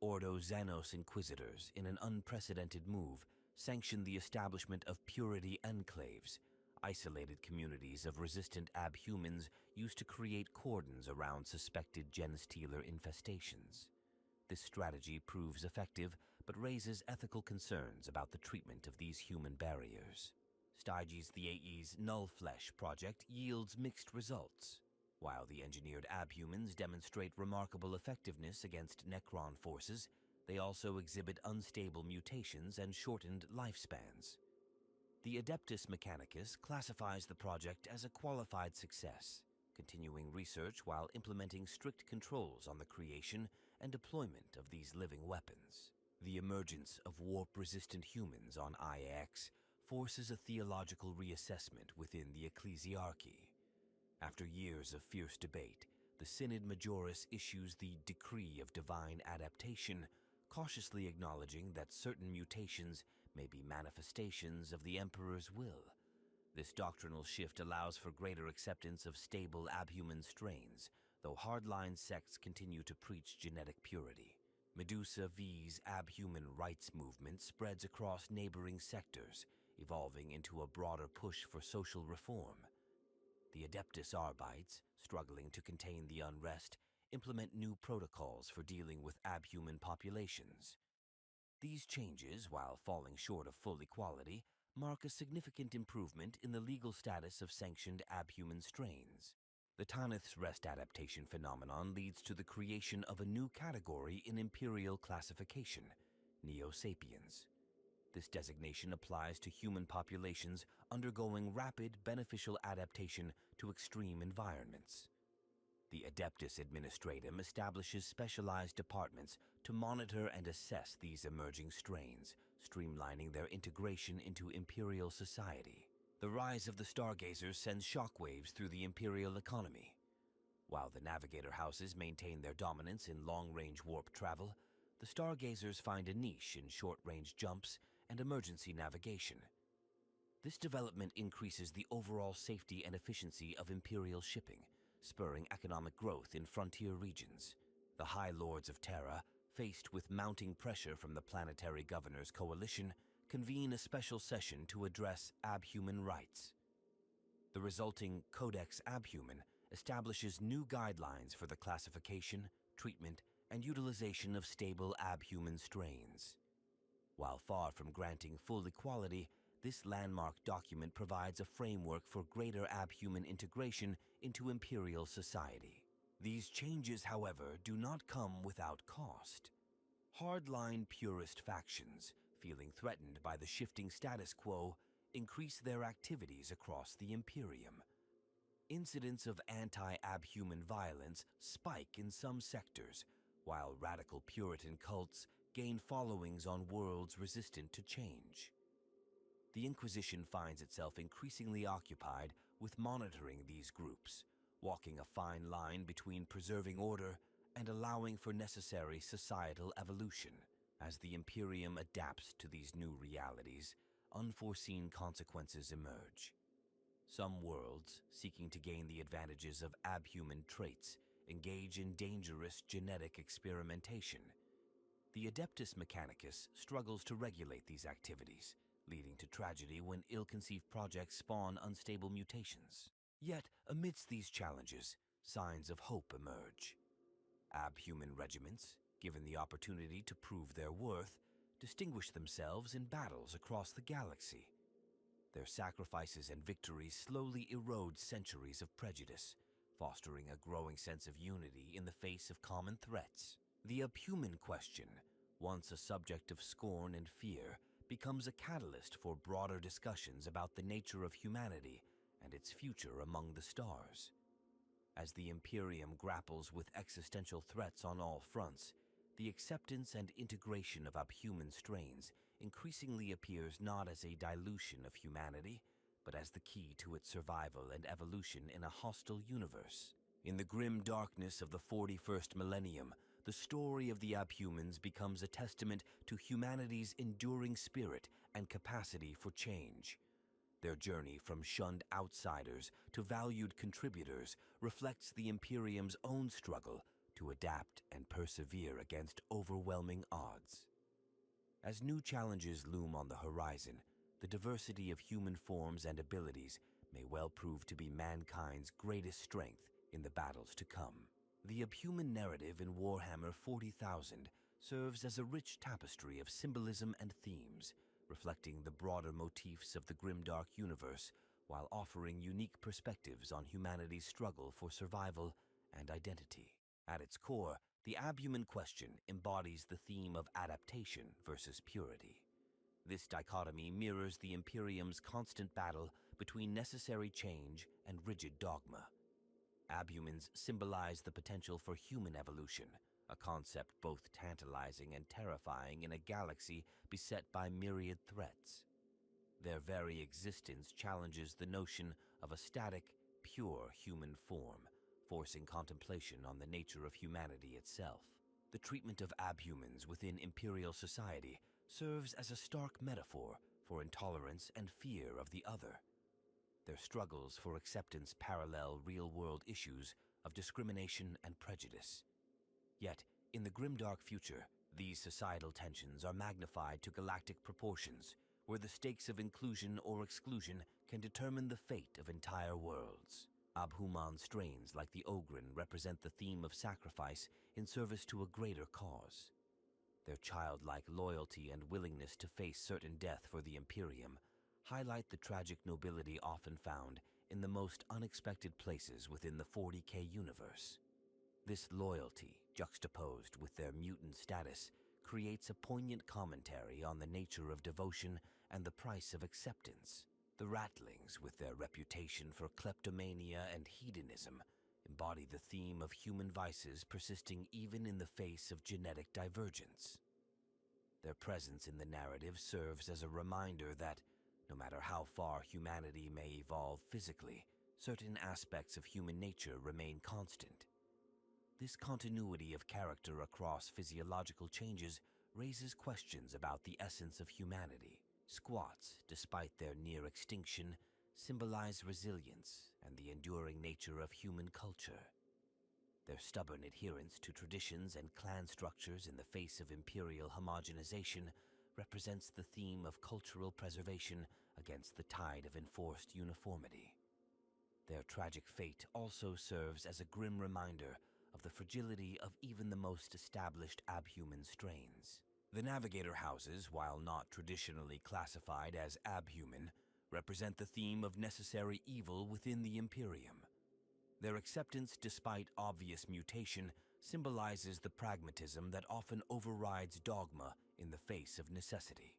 Ordo Xanos Inquisitors, in an unprecedented move, sanctioned the establishment of purity enclaves, isolated communities of resistant abhumans used to create cordons around suspected genestealer infestations. This strategy proves effective, but raises ethical concerns about the treatment of these human barriers. Styges the AE's Null Flesh project yields mixed results. While the engineered abhumans demonstrate remarkable effectiveness against Necron forces, they also exhibit unstable mutations and shortened lifespans. The Adeptus Mechanicus classifies the project as a qualified success, continuing research while implementing strict controls on the creation and deployment of these living weapons. The emergence of warp-resistant humans on IX forces a theological reassessment within the ecclesiarchy. After years of fierce debate, the Synod Majoris issues the Decree of Divine Adaptation, cautiously acknowledging that certain mutations may be manifestations of the Emperor's will. This doctrinal shift allows for greater acceptance of stable abhuman strains, though hardline sects continue to preach genetic purity. Medusa V's abhuman rights movement spreads across neighboring sectors, evolving into a broader push for social reform. The Adeptus Arbites, struggling to contain the unrest, implement new protocols for dealing with abhuman populations. These changes, while falling short of full equality, mark a significant improvement in the legal status of sanctioned abhuman strains. The Tanith's Rest adaptation phenomenon leads to the creation of a new category in Imperial classification, Neo-Sapiens. This designation applies to human populations undergoing rapid beneficial adaptation to extreme environments. The Adeptus Administratum establishes specialized departments to monitor and assess these emerging strains, streamlining their integration into Imperial society. The rise of the Stargazers sends shockwaves through the Imperial economy. While the Navigator houses maintain their dominance in long-range warp travel, the Stargazers find a niche in short-range jumps and emergency navigation. This development increases the overall safety and efficiency of Imperial shipping, spurring economic growth in frontier regions. The High Lords of Terra, faced with mounting pressure from the Planetary Governors Coalition, convene a special session to address abhuman rights. The resulting Codex Abhuman establishes new guidelines for the classification, treatment, and utilization of stable abhuman strains. While far from granting full equality, this landmark document provides a framework for greater abhuman integration into Imperial society. These changes, however, do not come without cost. Hardline purist factions, feeling threatened by the shifting status quo, increase their activities across the Imperium. Incidents of anti-abhuman violence spike in some sectors, while radical Puritan cults gain followings on worlds resistant to change. The Inquisition finds itself increasingly occupied with monitoring these groups, walking a fine line between preserving order and allowing for necessary societal evolution. As the Imperium adapts to these new realities, unforeseen consequences emerge. Some worlds, seeking to gain the advantages of abhuman traits, engage in dangerous genetic experimentation. The Adeptus Mechanicus struggles to regulate these activities, leading to tragedy when ill-conceived projects spawn unstable mutations. Yet, amidst these challenges, signs of hope emerge. Abhuman regiments, given the opportunity to prove their worth, distinguish themselves in battles across the galaxy. Their sacrifices and victories slowly erode centuries of prejudice, fostering a growing sense of unity in the face of common threats. The Abhuman question, once a subject of scorn and fear, becomes a catalyst for broader discussions about the nature of humanity and its future among the stars. As the Imperium grapples with existential threats on all fronts, the acceptance and integration of Abhuman strains increasingly appears not as a dilution of humanity, but as the key to its survival and evolution in a hostile universe. In the grim darkness of the 41st Millennium, the story of the Abhumans becomes a testament to humanity's enduring spirit and capacity for change. Their journey from shunned outsiders to valued contributors reflects the Imperium's own struggle to adapt and persevere against overwhelming odds. As new challenges loom on the horizon, the diversity of human forms and abilities may well prove to be mankind's greatest strength in the battles to come. The Abhuman narrative in Warhammer 40,000 serves as a rich tapestry of symbolism and themes, reflecting the broader motifs of the grimdark universe while offering unique perspectives on humanity's struggle for survival and identity. At its core, the Abhuman question embodies the theme of adaptation versus purity. This dichotomy mirrors the Imperium's constant battle between necessary change and rigid dogma. Abhumans symbolize the potential for human evolution, a concept both tantalizing and terrifying in a galaxy beset by myriad threats. Their very existence challenges the notion of a static, pure human form, forcing contemplation on the nature of humanity itself. The treatment of Abhumans within Imperial society serves as a stark metaphor for intolerance and fear of the other. Their struggles for acceptance parallel real-world issues of discrimination and prejudice. Yet, in the grimdark future, these societal tensions are magnified to galactic proportions, where the stakes of inclusion or exclusion can determine the fate of entire worlds. Abhuman strains like the Ogren represent the theme of sacrifice in service to a greater cause. Their childlike loyalty and willingness to face certain death for the Imperium highlight the tragic nobility often found in the most unexpected places within the 40k universe. This loyalty, juxtaposed with their mutant status, creates a poignant commentary on the nature of devotion and the price of acceptance. The Ratlings, with their reputation for kleptomania and hedonism, embody the theme of human vices persisting even in the face of genetic divergence. Their presence in the narrative serves as a reminder that, no matter how far humanity may evolve physically, certain aspects of human nature remain constant. This continuity of character across physiological changes raises questions about the essence of humanity. Squats, despite their near extinction, symbolize resilience and the enduring nature of human culture. Their stubborn adherence to traditions and clan structures in the face of imperial homogenization represents the theme of cultural preservation against the tide of enforced uniformity. Their tragic fate also serves as a grim reminder of the fragility of even the most established Abhuman strains. The Navigator houses, while not traditionally classified as Abhuman, represent the theme of necessary evil within the Imperium. Their acceptance despite obvious mutation symbolizes the pragmatism that often overrides dogma in the face of necessity.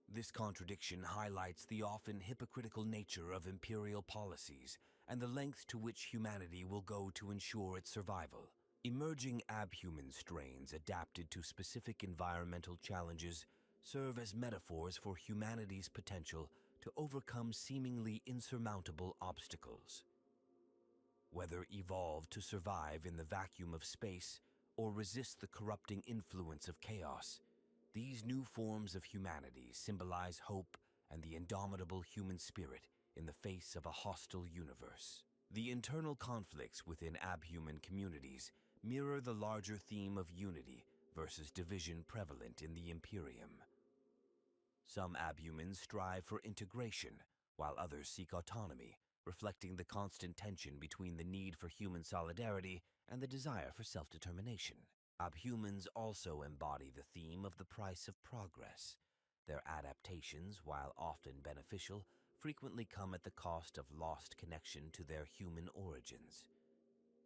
This contradiction highlights the often hypocritical nature of imperial policies and the lengths to which humanity will go to ensure its survival. Emerging Abhuman strains adapted to specific environmental challenges serve as metaphors for humanity's potential to overcome seemingly insurmountable obstacles. Whether evolved to survive in the vacuum of space or resist the corrupting influence of chaos, these new forms of humanity symbolize hope and the indomitable human spirit in the face of a hostile universe. The internal conflicts within Abhuman communities mirror the larger theme of unity versus division prevalent in the Imperium. Some Abhumans strive for integration, while others seek autonomy, reflecting the constant tension between the need for human solidarity and the desire for self-determination. Abhumans also embody the theme of the price of progress. Their adaptations, while often beneficial, frequently come at the cost of lost connection to their human origins.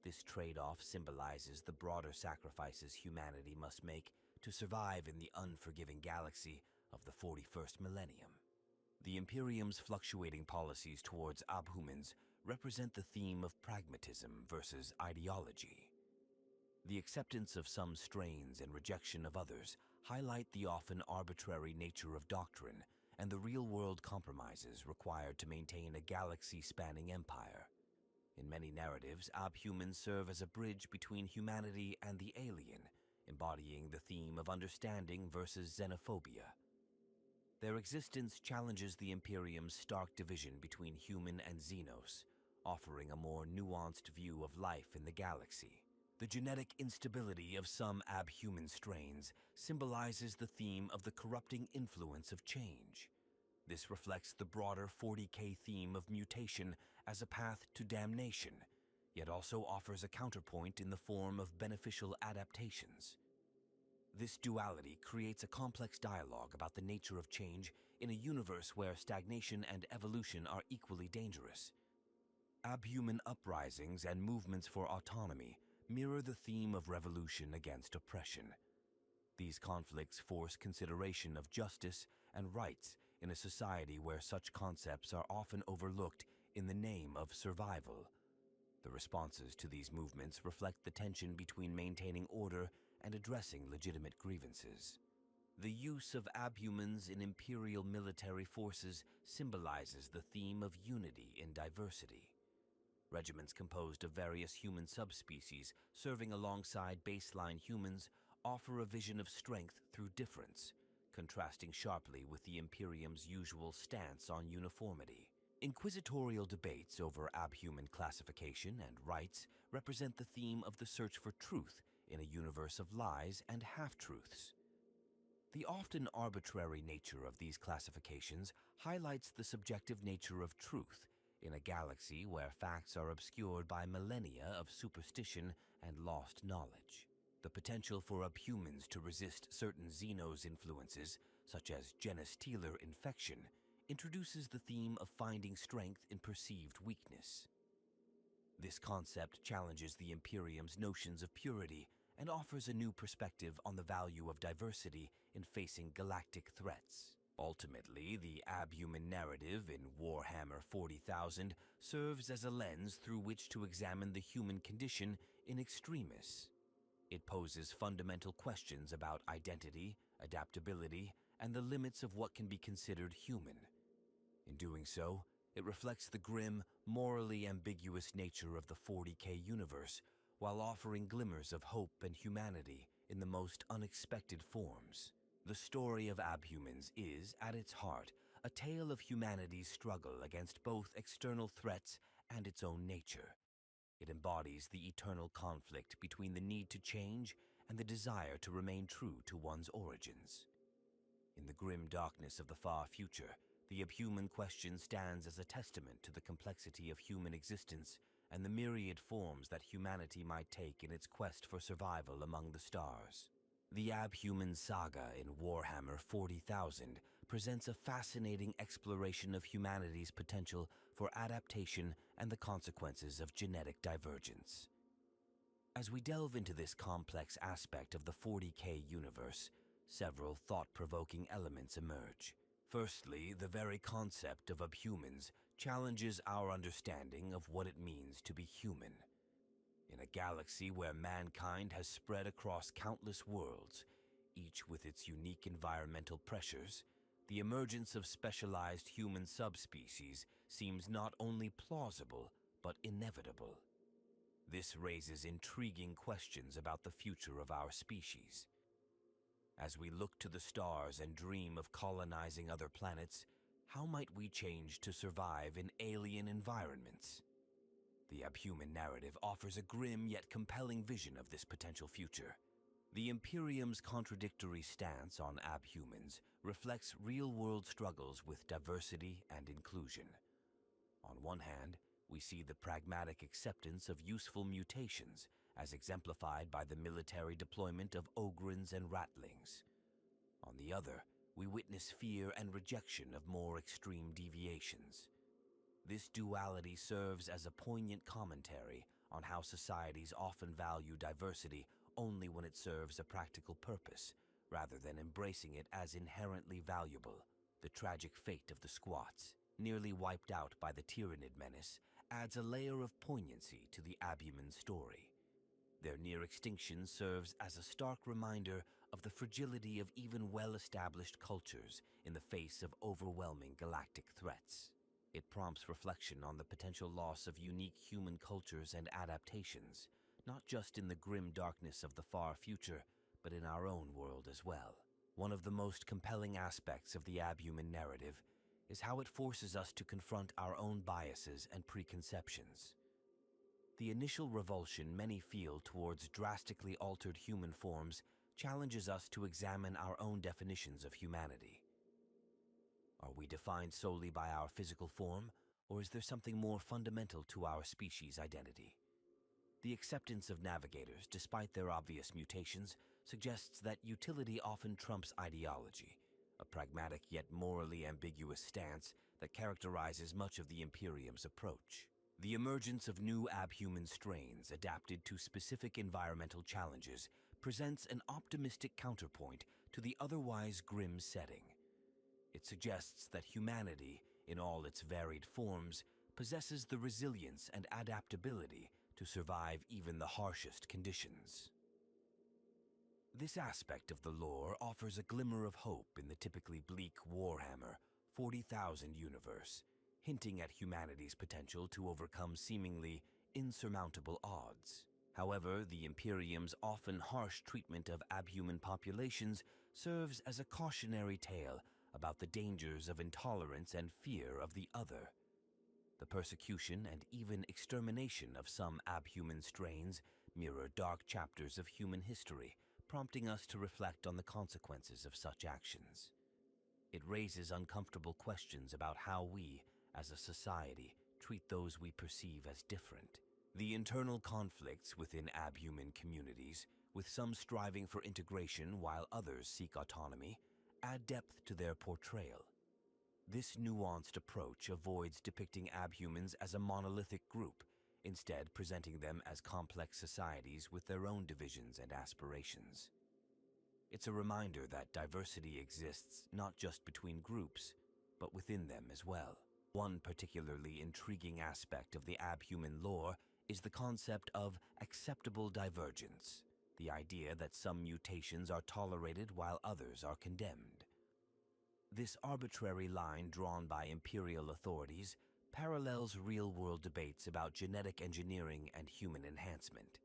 This trade-off symbolizes the broader sacrifices humanity must make to survive in the unforgiving galaxy of the 41st Millennium. The Imperium's fluctuating policies towards Abhumans represent the theme of pragmatism versus ideology. The acceptance of some strains and rejection of others highlight the often arbitrary nature of doctrine and the real-world compromises required to maintain a galaxy-spanning empire. In many narratives, Abhumans serve as a bridge between humanity and the alien, embodying the theme of understanding versus xenophobia. Their existence challenges the Imperium's stark division between human and xenos, offering a more nuanced view of life in the galaxy. The genetic instability of some Abhuman strains symbolizes the theme of the corrupting influence of change. This reflects the broader 40k theme of mutation as a path to damnation, yet also offers a counterpoint in the form of beneficial adaptations. This duality creates a complex dialogue about the nature of change in a universe where stagnation and evolution are equally dangerous. Abhuman uprisings and movements for autonomy mirror the theme of revolution against oppression. These conflicts force consideration of justice and rights in a society where such concepts are often overlooked in the name of survival. The responses to these movements reflect the tension between maintaining order and addressing legitimate grievances. The use of Abhumans in imperial military forces symbolizes the theme of unity in diversity. Regiments composed of various human subspecies serving alongside baseline humans offer a vision of strength through difference, contrasting sharply with the Imperium's usual stance on uniformity. Inquisitorial debates over Abhuman classification and rights represent the theme of the search for truth in a universe of lies and half-truths. The often arbitrary nature of these classifications highlights the subjective nature of truth in a galaxy where facts are obscured by millennia of superstition and lost knowledge. The potential for Abhumans to resist certain xenos influences, such as genestealer infection, introduces the theme of finding strength in perceived weakness. This concept challenges the Imperium's notions of purity and offers a new perspective on the value of diversity in facing galactic threats. Ultimately, the Abhuman narrative in Warhammer 40,000 serves as a lens through which to examine the human condition in extremis. It poses fundamental questions about identity, adaptability, and the limits of what can be considered human. In doing so, it reflects the grim, morally ambiguous nature of the 40k universe, while offering glimmers of hope and humanity in the most unexpected forms. The story of Abhumans is, at its heart, a tale of humanity's struggle against both external threats and its own nature. It embodies the eternal conflict between the need to change and the desire to remain true to one's origins. In the grim darkness of the far future, the Abhuman question stands as a testament to the complexity of human existence and the myriad forms that humanity might take in its quest for survival among the stars. The Abhuman saga in Warhammer 40,000 presents a fascinating exploration of humanity's potential for adaptation and the consequences of genetic divergence. As we delve into this complex aspect of the 40k universe, several thought-provoking elements emerge. Firstly, the very concept of Abhumans challenges our understanding of what it means to be human. In a galaxy where mankind has spread across countless worlds, each with its unique environmental pressures, the emergence of specialized human subspecies seems not only plausible, but inevitable. This raises intriguing questions about the future of our species. As we look to the stars and dream of colonizing other planets, how might we change to survive in alien environments? The Abhuman narrative offers a grim yet compelling vision of this potential future. The Imperium's contradictory stance on Abhumans reflects real-world struggles with diversity and inclusion. On one hand, we see the pragmatic acceptance of useful mutations, as exemplified by the military deployment of ogrins and ratlings. On the other, we witness fear and rejection of more extreme deviations. This duality serves as a poignant commentary on how societies often value diversity only when it serves a practical purpose, rather than embracing it as inherently valuable. The tragic fate of the squats, nearly wiped out by the Tyranid menace, adds a layer of poignancy to the Abhuman story. Their near extinction serves as a stark reminder of the fragility of even well-established cultures in the face of overwhelming galactic threats. It prompts reflection on the potential loss of unique human cultures and adaptations, not just in the grim darkness of the far future, but in our own world as well. One of the most compelling aspects of the Abhuman narrative is how it forces us to confront our own biases and preconceptions. The initial revulsion many feel towards drastically altered human forms challenges us to examine our own definitions of humanity. Are we defined solely by our physical form, or is there something more fundamental to our species' identity? The acceptance of navigators, despite their obvious mutations, suggests that utility often trumps ideology, a pragmatic yet morally ambiguous stance that characterizes much of the Imperium's approach. The emergence of new Abhuman strains adapted to specific environmental challenges presents an optimistic counterpoint to the otherwise grim setting. It suggests that humanity, in all its varied forms, possesses the resilience and adaptability to survive even the harshest conditions. This aspect of the lore offers a glimmer of hope in the typically bleak Warhammer 40,000 universe, hinting at humanity's potential to overcome seemingly insurmountable odds. However, the Imperium's often harsh treatment of Abhuman populations serves as a cautionary tale about the dangers of intolerance and fear of the other. The persecution and even extermination of some Abhuman strains mirror dark chapters of human history, prompting us to reflect on the consequences of such actions. It raises uncomfortable questions about how we, as a society, treat those we perceive as different. The internal conflicts within Abhuman communities, with some striving for integration while others seek autonomy, add depth to their portrayal. This nuanced approach avoids depicting Abhumans as a monolithic group, instead presenting them as complex societies with their own divisions and aspirations. It's a reminder that diversity exists not just between groups, but within them as well. One particularly intriguing aspect of the Abhuman lore is the concept of acceptable divergence, the idea that some mutations are tolerated while others are condemned. This arbitrary line drawn by imperial authorities parallels real-world debates about genetic engineering and human enhancement.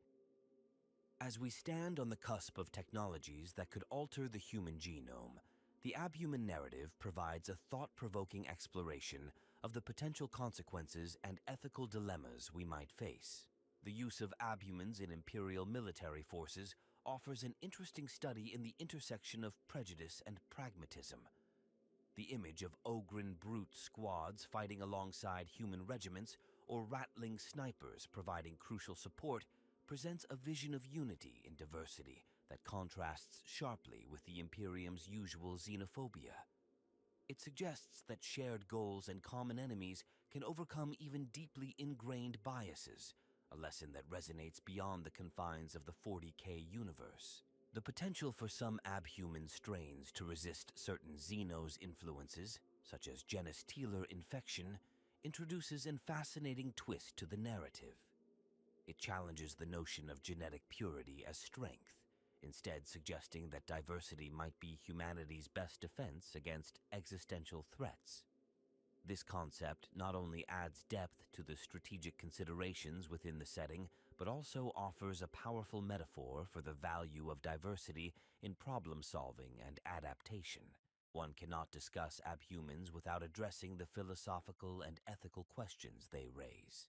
As we stand on the cusp of technologies that could alter the human genome, the Abhuman narrative provides a thought-provoking exploration of the potential consequences and ethical dilemmas we might face. The use of Abhumans in imperial military forces offers an interesting study in the intersection of prejudice and pragmatism. The image of Ogren brute squads fighting alongside human regiments or Ratling snipers providing crucial support presents a vision of unity in diversity that contrasts sharply with the Imperium's usual xenophobia. It suggests that shared goals and common enemies can overcome even deeply ingrained biases, a lesson that resonates beyond the confines of the 40k universe. The potential for some Abhuman strains to resist certain Xenos influences, such as genus Teeler infection, introduces a fascinating twist to the narrative. It challenges the notion of genetic purity as strength, instead suggesting that diversity might be humanity's best defense against existential threats. This concept not only adds depth to the strategic considerations within the setting, but also offers a powerful metaphor for the value of diversity in problem-solving and adaptation. One cannot discuss Abhumans without addressing the philosophical and ethical questions they raise.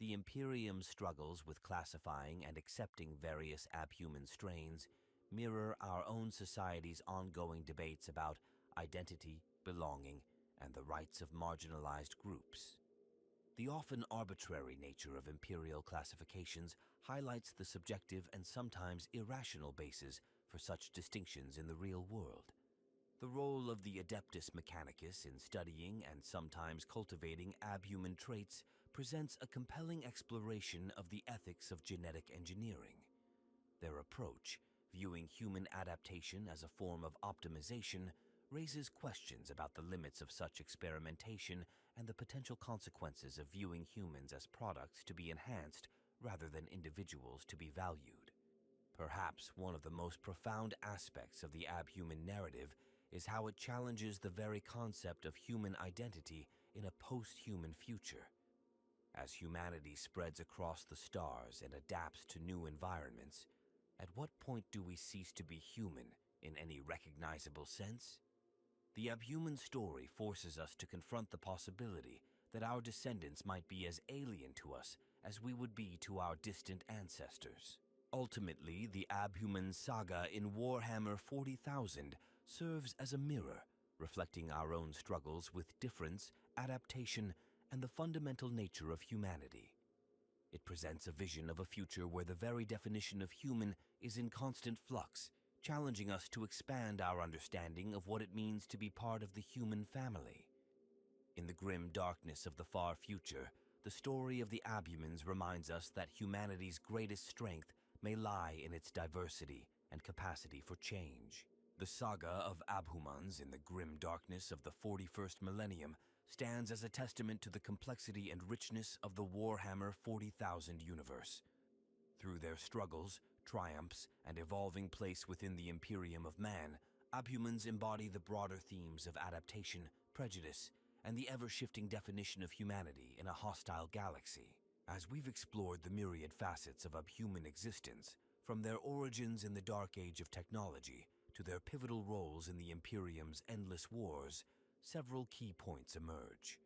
The Imperium's struggles with classifying and accepting various abhuman strains mirror our own society's ongoing debates about identity, belonging, and the rights of marginalized groups. The often arbitrary nature of imperial classifications highlights the subjective and sometimes irrational basis for such distinctions in the real world. The role of the Adeptus Mechanicus in studying and sometimes cultivating abhuman traits presents a compelling exploration of the ethics of genetic engineering. Their approach, viewing human adaptation as a form of optimization, raises questions about the limits of such experimentation and the potential consequences of viewing humans as products to be enhanced rather than individuals to be valued. Perhaps one of the most profound aspects of the abhuman narrative is how it challenges the very concept of human identity in a post-human future. As humanity spreads across the stars and adapts to new environments, at what point do we cease to be human in any recognizable sense? The Abhuman story forces us to confront the possibility that our descendants might be as alien to us as we would be to our distant ancestors. Ultimately, the Abhuman saga in Warhammer 40,000 serves as a mirror, reflecting our own struggles with difference, adaptation, and the fundamental nature of humanity. It presents a vision of a future where the very definition of human is in constant flux, challenging us to expand our understanding of what it means to be part of the human family. In the grim darkness of the far future, the story of the Abhumans reminds us that humanity's greatest strength may lie in its diversity and capacity for change. The saga of Abhumans in the grim darkness of the 41st Millennium stands as a testament to the complexity and richness of the Warhammer 40,000 universe. Through their struggles, triumphs, and evolving place within the Imperium of man, Abhumans embody the broader themes of adaptation, prejudice, and the ever-shifting definition of humanity in a hostile galaxy. As we've explored the myriad facets of Abhuman existence, from their origins in the dark age of technology to their pivotal roles in the Imperium's endless wars, several key points emerge.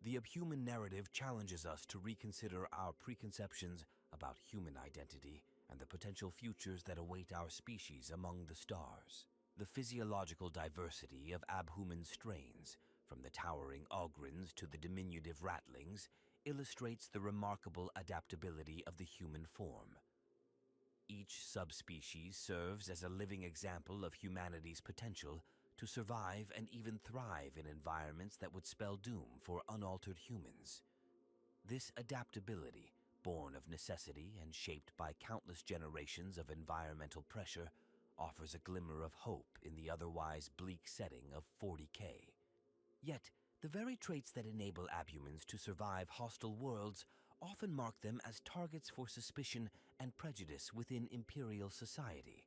The Abhuman narrative challenges us to reconsider our preconceptions about human identity and the potential futures that await our species among the stars. The physiological diversity of Abhuman strains, from the towering Ogrins to the diminutive Ratlings, illustrates the remarkable adaptability of the human form. Each subspecies serves as a living example of humanity's potential to survive and even thrive in environments that would spell doom for unaltered humans. This adaptability, born of necessity and shaped by countless generations of environmental pressure, offers a glimmer of hope in the otherwise bleak setting of 40k. Yet, the very traits that enable Abhumans to survive hostile worlds often mark them as targets for suspicion and prejudice within Imperial society.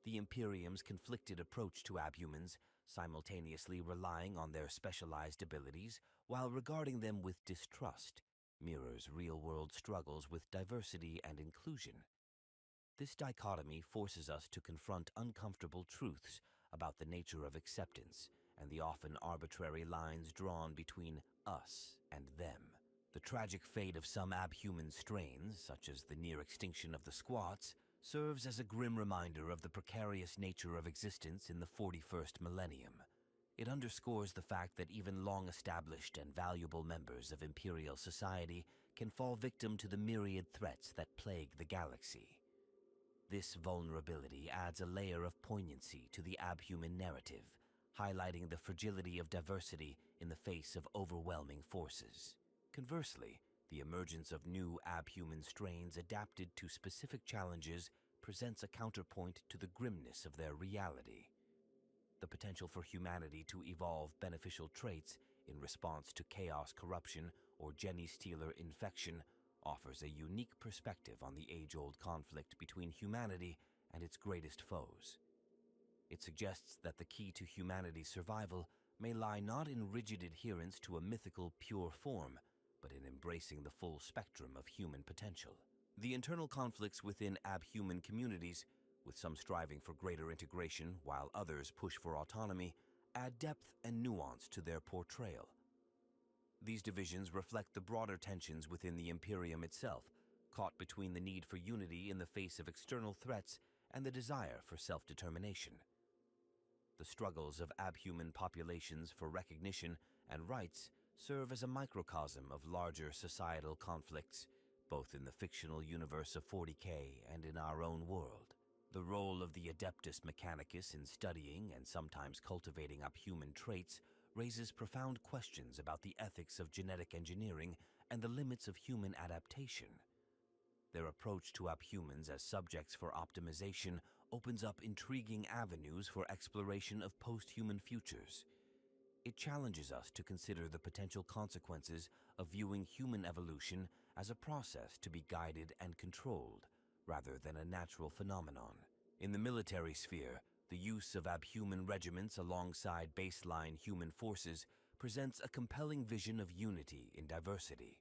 The Imperium's conflicted approach to Abhumans, simultaneously relying on their specialized abilities while regarding them with distrust, mirrors real-world struggles with diversity and inclusion. This dichotomy forces us to confront uncomfortable truths about the nature of acceptance and the often arbitrary lines drawn between us and them. The tragic fate of some abhuman strains, such as the near extinction of the squats, serves as a grim reminder of the precarious nature of existence in the 41st millennium. It underscores the fact that even long-established and valuable members of Imperial society can fall victim to the myriad threats that plague the galaxy. This vulnerability adds a layer of poignancy to the abhuman narrative, highlighting the fragility of diversity in the face of overwhelming forces. Conversely, the emergence of new abhuman strains adapted to specific challenges presents a counterpoint to the grimness of their reality. The potential for humanity to evolve beneficial traits in response to chaos corruption or gene-stealer infection offers a unique perspective on the age-old conflict between humanity and its greatest foes. It suggests that the key to humanity's survival may lie not in rigid adherence to a mythical pure form, but in embracing the full spectrum of human potential. The internal conflicts within abhuman communities, with some striving for greater integration while others push for autonomy, add depth and nuance to their portrayal. These divisions reflect the broader tensions within the Imperium itself, caught between the need for unity in the face of external threats and the desire for self-determination. The struggles of Abhuman populations for recognition and rights serve as a microcosm of larger societal conflicts, both in the fictional universe of 40k and in our own world. The role of the Adeptus Mechanicus in studying and sometimes cultivating Abhuman traits raises profound questions about the ethics of genetic engineering and the limits of human adaptation. Their approach to Abhumans as subjects for optimization opens up intriguing avenues for exploration of post-human futures. It challenges us to consider the potential consequences of viewing human evolution as a process to be guided and controlled, rather than a natural phenomenon. In the military sphere, the use of Abhuman regiments alongside baseline human forces presents a compelling vision of unity in diversity.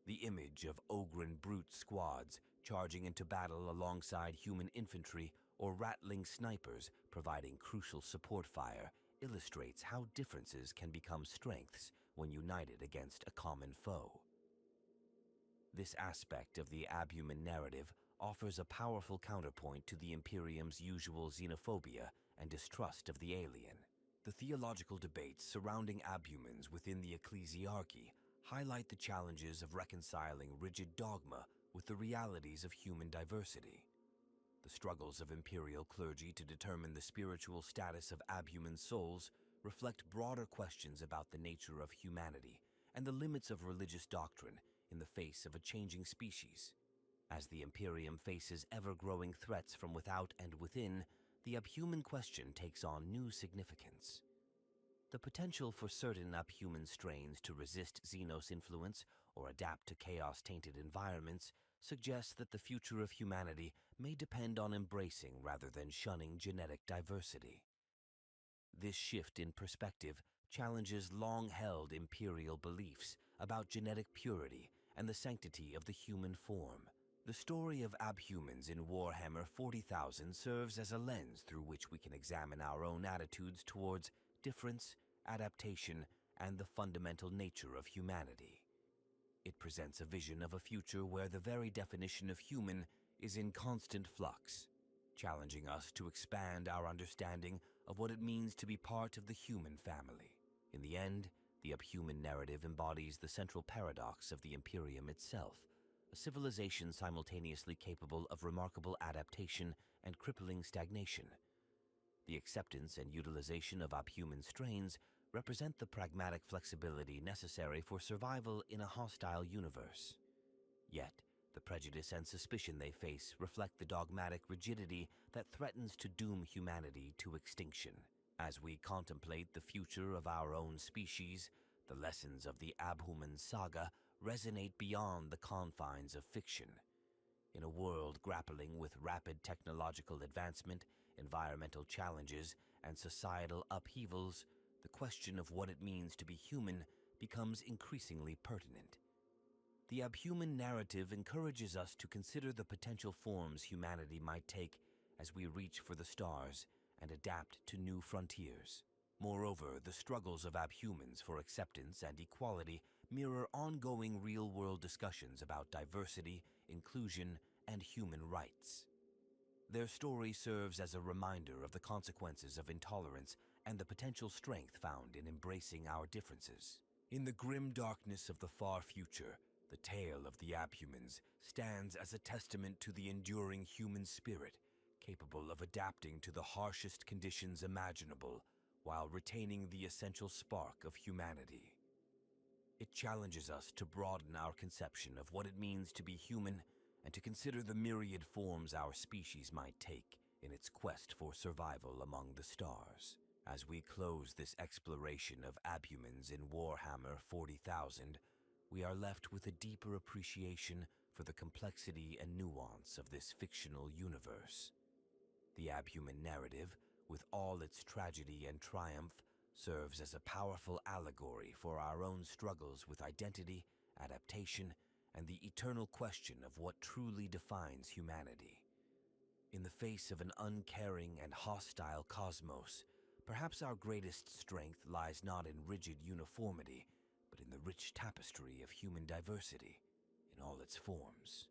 The image of Ogren brute squads charging into battle alongside human infantry or rattling snipers providing crucial support fire illustrates how differences can become strengths when united against a common foe. This aspect of the Abhuman narrative offers a powerful counterpoint to the Imperium's usual xenophobia and distrust of the alien. The theological debates surrounding Abhumans within the ecclesiarchy highlight the challenges of reconciling rigid dogma with the realities of human diversity. The struggles of imperial clergy to determine the spiritual status of Abhuman souls reflect broader questions about the nature of humanity and the limits of religious doctrine in the face of a changing species. As the Imperium faces ever-growing threats from without and within, the Abhuman question takes on new significance. The potential for certain Abhuman strains to resist Xenos influence or adapt to chaos-tainted environments suggests that the future of humanity may depend on embracing rather than shunning genetic diversity. This shift in perspective challenges long-held imperial beliefs about genetic purity and the sanctity of the human form. The story of Abhumans in Warhammer 40,000 serves as a lens through which we can examine our own attitudes towards difference, adaptation, and the fundamental nature of humanity. It presents a vision of a future where the very definition of human is in constant flux, challenging us to expand our understanding of what it means to be part of the human family. In the end, the Abhuman narrative embodies the central paradox of the Imperium itself, a civilization simultaneously capable of remarkable adaptation and crippling stagnation. The acceptance and utilization of Abhuman strains represent the pragmatic flexibility necessary for survival in a hostile universe. Yet, the prejudice and suspicion they face reflect the dogmatic rigidity that threatens to doom humanity to extinction. As we contemplate the future of our own species, the lessons of the Abhuman saga resonate beyond the confines of fiction. In a world grappling with rapid technological advancement, environmental challenges, and societal upheavals, the question of what it means to be human becomes increasingly pertinent. The Abhuman narrative encourages us to consider the potential forms humanity might take as we reach for the stars and adapt to new frontiers. Moreover, the struggles of Abhumans for acceptance and equality mirror ongoing real-world discussions about diversity, inclusion, and human rights. Their story serves as a reminder of the consequences of intolerance and the potential strength found in embracing our differences. In the grim darkness of the far future, the tale of the Abhumans stands as a testament to the enduring human spirit, capable of adapting to the harshest conditions imaginable while retaining the essential spark of humanity. It challenges us to broaden our conception of what it means to be human and to consider the myriad forms our species might take in its quest for survival among the stars. As we close this exploration of Abhumans in Warhammer 40,000, we are left with a deeper appreciation for the complexity and nuance of this fictional universe. The Abhuman narrative, with all its tragedy and triumph, serves as a powerful allegory for our own struggles with identity, adaptation, and the eternal question of what truly defines humanity. In the face of an uncaring and hostile cosmos, perhaps our greatest strength lies not in rigid uniformity, but in the rich tapestry of human diversity in all its forms.